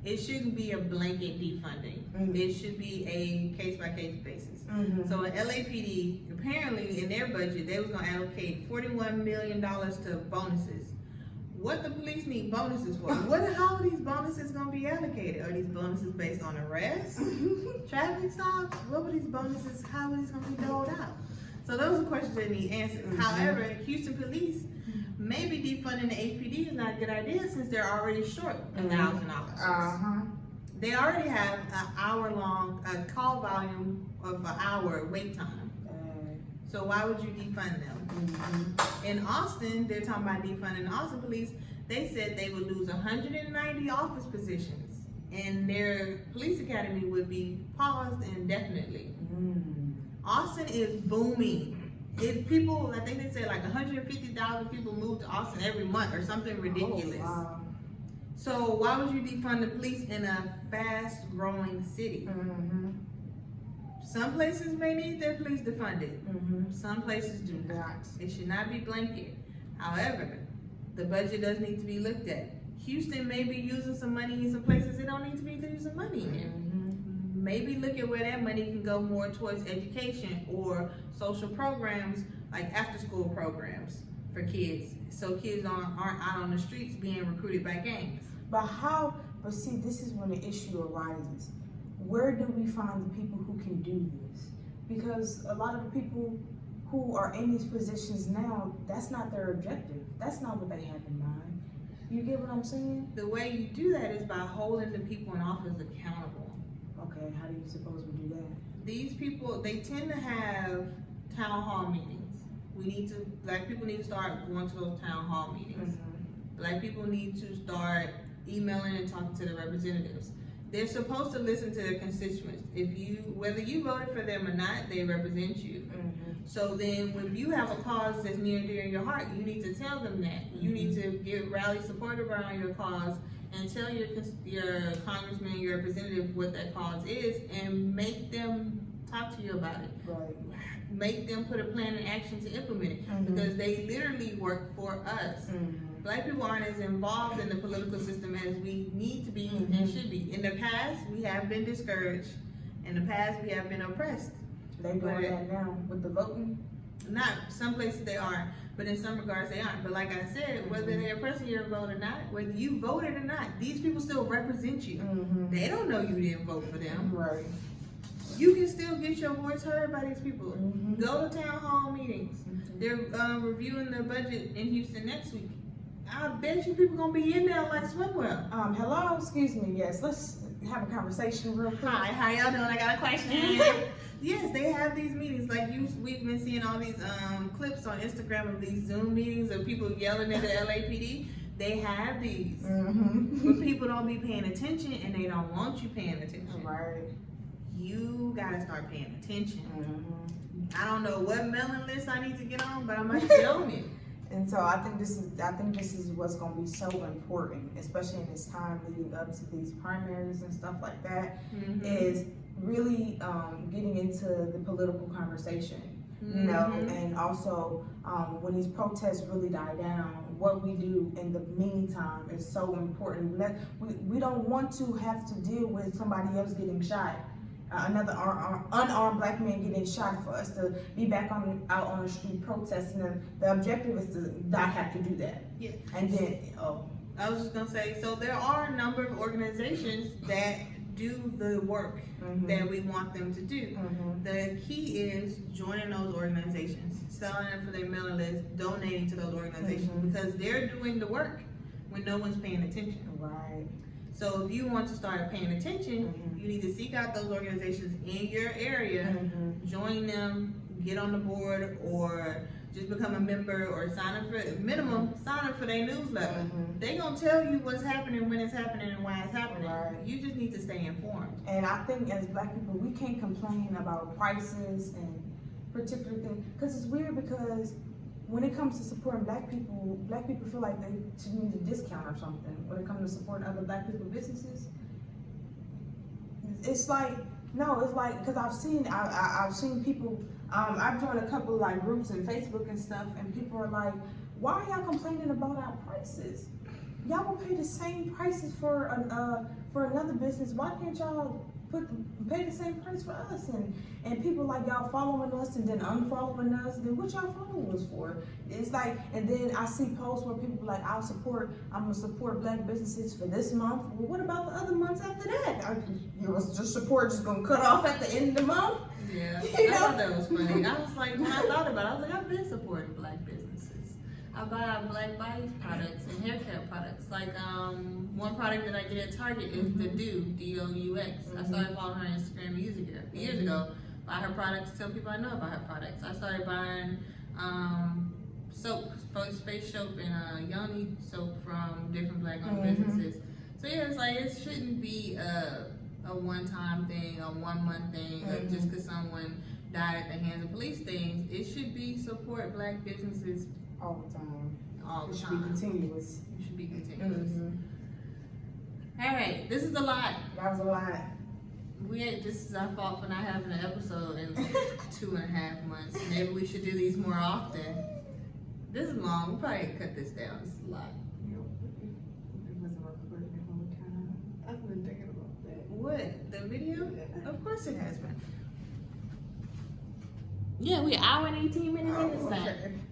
it shouldn't be a blanket defunding. It should be a case by case basis. So in LAPD, apparently in their budget, they was gonna allocate $41 million to bonuses. What the police need bonuses for? How are these bonuses gonna be allocated? Are these bonuses based on arrests, traffic stops? What were these bonuses? How are these gonna be doled out? So those are questions that need answers. However, Houston police, maybe defunding the HPD is not a good idea since they're already short 1,000 officers. They already have an hour-long call volume of an hour wait time. So why would you defund them? In Austin, they're talking about defunding the Austin police. They said they would lose 190 office positions, and their police academy would be paused indefinitely. Austin is booming. People, I think they said like 150,000 people move to Austin every month or something ridiculous. Oh, wow. So why would you defund the police in a fast-growing city? Some places may need their police defunded. Some places do not. It should not be blanket. However, the budget does need to be looked at. Houston may be using some money in some places it don't need to be using money in. Maybe look at where that money can go more towards education or social programs like after-school programs for kids, so kids aren't out on the streets being recruited by gangs. But see, this is when the issue arises. Where do we find the people who can do this? Because a lot of the people who are in these positions now, that's not their objective. That's not what they have in mind. You get what I'm saying? The way you do that is by holding the people in office accountable. Okay, how do you suppose we do that? These people, they tend to have town hall meetings. Black people need to start going to those town hall meetings. Black people need to start emailing and talking to the representatives. They're supposed to listen to their constituents. Whether you voted for them or not, they represent you. So then when you have a cause that's near and dear in your heart, you need to tell them that. You need to rally support around your cause and tell your congressman, your representative what that cause is, and make them talk to you about it. Right. Make them put a plan in action to implement it, because they literally work for us. Black people aren't as involved in the political system as we need to be and should be. In the past, we have been discouraged. In the past, we have been oppressed. They doing that now with the voting. Not some places they are, but in some regards they aren't. But like I said, whether they're pressing your vote or not, whether you voted or not, these people still represent you. They don't know you didn't vote for them. Right. You can still get your voice heard by these people. Go to town hall meetings. They're reviewing the budget in Houston next week. I bet you people gonna be in there like swimwear. Hello, excuse me. Yes, let's have a conversation real quick. Hi, how y'all doing? I got a question. Yes, they have these meetings. Like we've been seeing all these clips on Instagram of these Zoom meetings of people yelling at the LAPD. They have these, but people don't be paying attention, and they don't want you paying attention. Right. You gotta start paying attention. I don't know what mailing list I need to get on, but I might get on it. And so I think this is what's going to be so important, especially in this time leading up to these primaries and stuff like that, is really getting into the political conversation, you know, and also when these protests really die down, what we do in the meantime is so important. We don't want to have to deal with somebody else getting shot. Another unarmed black man getting shot for us to be back out on the street protesting. And the objective is to not have to do that. Yeah. And then, I was just gonna say, so there are a number of organizations that do the work that we want them to do. The key is joining those organizations, selling them for their mailing list, donating to those organizations, because they're doing the work when no one's paying attention. Right. So if you want to start paying attention, you need to seek out those organizations in your area, join them, get on the board, or just become a member, or sign up for their newsletter. They gonna tell you what's happening, when it's happening, and why it's happening. Right. You just need to stay informed. And I think as black people, we can't complain about prices and particular things, because it's weird, because when it comes to supporting black people feel like they should need a discount or something. When it comes to supporting other black people businesses, it's like, no, it's like, because I've seen people, I've joined a couple of like groups in Facebook and stuff, and people are like, why are y'all complaining about our prices? Y'all will pay the same prices for another business. Why can't y'all pay the same price for us? And people like, y'all following us and then unfollowing us, then what y'all following us for? It's like, and then I see posts where people be like, I'm gonna support black businesses for this month. Well, what about the other months after that? Was just support just gonna cut off at the end of the month? Yeah, You I know? thought that was funny. I was like, when I thought about it, I was like, I've been supporting black businesses. I buy black body products and hair care products. Like one product that I get at Target is the D-O-U-X. I started following her on Instagram years ago. Buy her products, tell people I know about her products. I started buying soap, face soap, and yoni soap from different black-owned businesses. So yeah, it's like, it shouldn't be a one-time thing, a one-month thing, or just because someone died at the hands of police things. It should be support black businesses All the time. all the It should time. be continuous. It should be continuous. All right, this is a lot. That was a lot. This is our fault for not having an episode in 2.5 months. Maybe we should do these more often. This is long. We'll probably cut this down. This is a lot. It wasn't recording the whole time. I've been thinking about that. What? The video? Of course it has been. Yeah, we're an hour and 18 minutes in this time.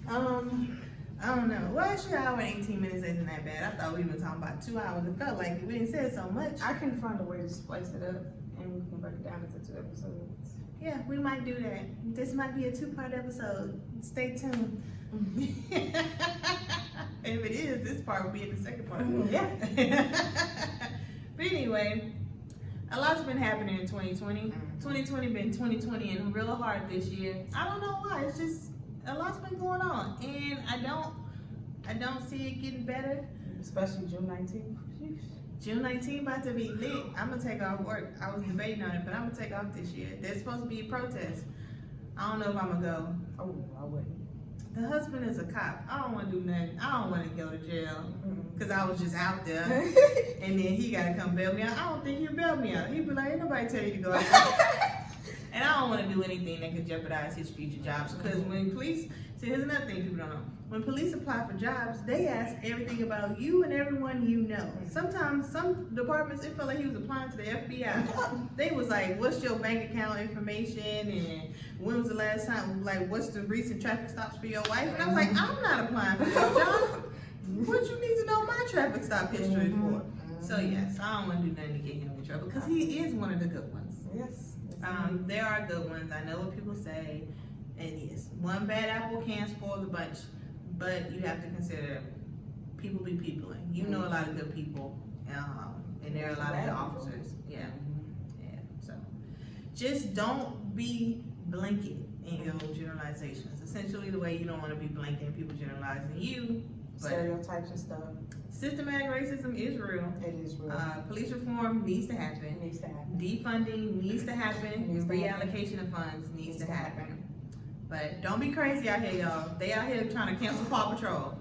I don't know. Well, actually, an hour and 18 minutes isn't that bad. I thought we were talking about 2 hours. It felt like we didn't say so much. I can find a way to spice it up, and we can break it down into 2 episodes. Yeah, we might do that. This might be a 2-part episode. Stay tuned. If it is, this part will be in the second part. Yeah. But anyway, a lot's been happening in 2020. 2020 been 2020 and real hard this year. I don't know why. It's just a lot's been going on, and I don't see it getting better. Especially June 19th. June 19th about to be lit. I'm gonna take off work. I was debating on it, but I'm gonna take off this year. There's supposed to be a protest. I don't know if I'm gonna go. Oh, I wouldn't. the husband is a cop. I don't want to do nothing. I don't want to go to jail because I was just out there. And then he got to come bail me out. I don't think he'll bail me out. He'd be like, ain't nobody tell you to go out there. And I don't want to do anything that could jeopardize his future jobs. Because when police, see, here's another thing people don't know. When police apply for jobs, they ask everything about you and everyone you know. Sometimes some departments, it felt like he was applying to the FBI. They was like, what's your bank account information? And when was the last time, like, what's the recent traffic stops for your wife? And I was like, I'm not applying for this job. What you need to know my traffic stop history for? So yes, I don't want to do nothing to get him in trouble because he is one of the good ones. Yes. There are good ones. I know what people say, and yes, one bad apple can spoil the bunch, but you have to consider people be peopling. You know a lot of good people, and there are a lot of good officers. Yeah. So just don't be blanket in your generalizations. Essentially, the way you don't want to be blanket in people generalizing you. But stereotypes and stuff. Systematic racism is real. It is real. Police reform needs to happen. It needs to happen. Defunding needs to happen. Reallocation of funds needs to happen. But don't be crazy out here, y'all. They out here trying to cancel Paw Patrol.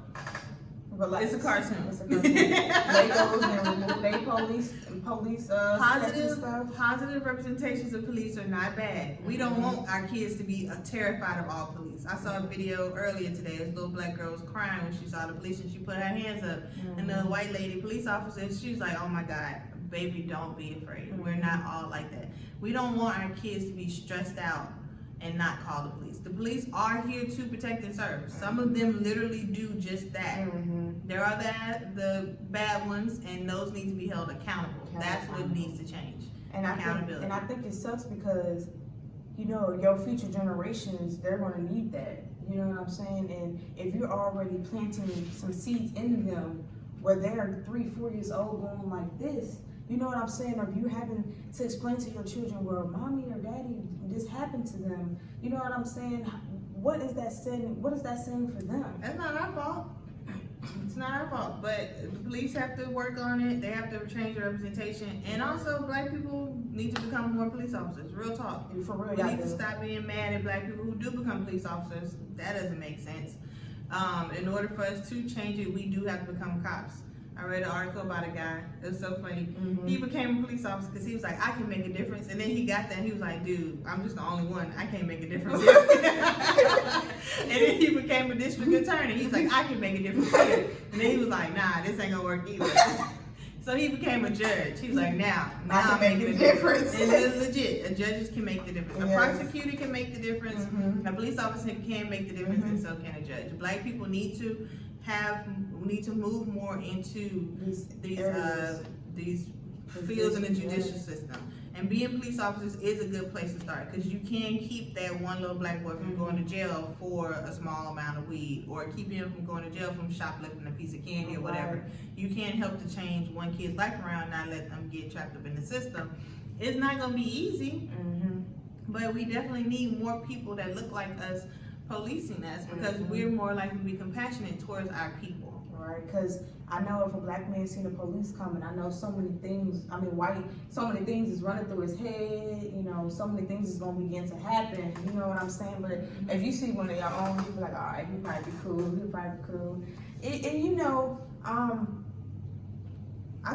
Relax. It's a cartoon. It's a cartoon. They go and remove their police positive representations of police are not bad. We don't want our kids to be terrified of all police. I saw a video earlier today. This little black girl was crying when she saw the police and she put her hands up. And the white lady police officer, she was like, oh my God, baby, don't be afraid. We're not all like that. We don't want our kids to be stressed out and not call the police. The police are here to protect and serve. Some of them literally do just that. There are the bad ones, and those need to be held accountable. That's what needs to change. And accountability. I think it sucks because, you know, your future generations, they're going to need that. You know what I'm saying? And if you're already planting some seeds in them where they're 3-4 years old going like this, you know what I'm saying? Or if you having to explain to your children, well, mommy or daddy, this happened to them. You know what I'm saying? What is that saying? What is that saying for them? That's not our fault. It's not our fault. But the police have to work on it. They have to change their representation. And also, black people need to become more police officers. Real talk. For real, we need to stop being mad at black people who do become police officers. That doesn't make sense. In order for us to change it, we do have to become cops. I read an article about a guy. It was so funny. He became a police officer because he was like, I can make a difference. And then he got there and he was like, dude, I'm just the only one. I can't make a difference here. And then he became a district attorney. He was like, I can make a difference here. And then he was like, nah, this ain't gonna work either. So he became a judge. He was like, now I'm making a difference. And it's legit. Judges can make the difference. A prosecutor can make the difference. A police officer can make the difference, and so can a judge. Black people need to move more into these fields in the judicial system. And being police officers is a good place to start because you can keep that one little black boy from going to jail for a small amount of weed, or keep him from going to jail from shoplifting a piece of candy or whatever. You can help to change one kid's life around, not let them get trapped up in the system. It's not going to be easy, but we definitely need more people that look like us policing us because we're more likely to be compassionate towards our people. Right, because I know if a black man seen the police coming, I know so many things, so many things is running through his head, you know, so many things is going to begin to happen, you know what I'm saying? But if you see one of your own, you be like, all right, he might be cool, And you know, I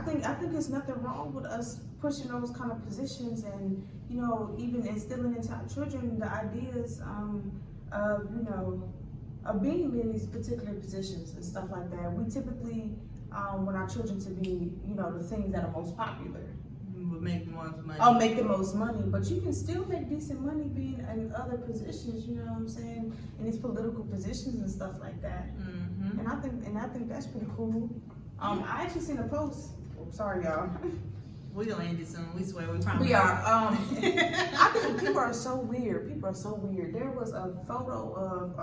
think it's nothing wrong with us pushing those kind of positions and, you know, even instilling into our children the ideas of, you know, of being in these particular positions and stuff like that. We typically want our children to be, you know, the things that are most popular. Would make the most money. Oh, make the most money, but you can still make decent money being in other positions. You know what I'm saying? In these political positions and stuff like that. And I think that's pretty cool. I actually seen a post. Oh, sorry, y'all. We're gonna end it soon. We swear. We promise. We are. I think people are so weird. There was a photo of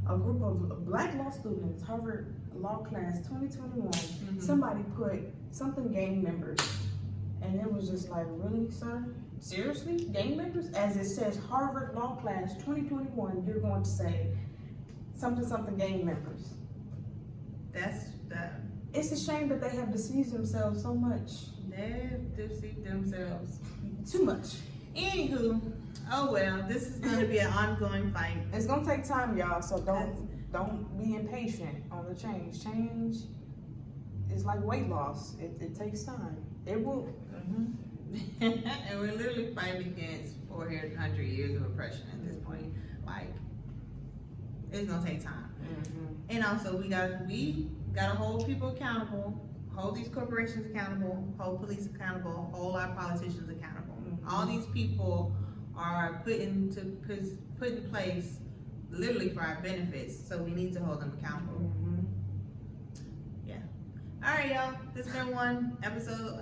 a group of black law students, Harvard Law Class 2021. Somebody put something gang members, and it was just like, really, sir? Seriously? Gang members? As it says Harvard Law Class 2021, you're going to say something gang members. That's that. It's a shame that they have deceived themselves so much. They've deceived themselves Too much. Anywho, Oh well, this is going to be an ongoing fight. It's gonna take time, y'all. So don't be impatient on the change. Change is like weight loss. It takes time. It will. And we're literally fighting against 400 years of oppression at this point. Like, it's gonna take time. And also, we gotta hold people accountable, hold these corporations accountable, hold police accountable, hold our politicians accountable. All these people are put in place literally for our benefits, so we need to hold them accountable. All right, y'all. This has been one episode.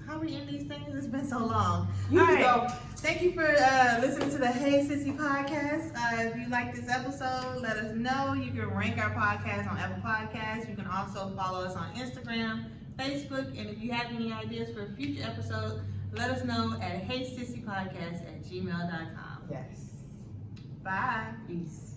How we end these things? It's been so long. All right. Thank you for listening to the Hey Sissy podcast. If you like this episode, let us know. You can rank our podcast on Apple Podcasts. You can also follow us on Instagram, Facebook, and if you have any ideas for a future episode, let us know at heysissypodcast@gmail.com. Yes. Bye. Peace.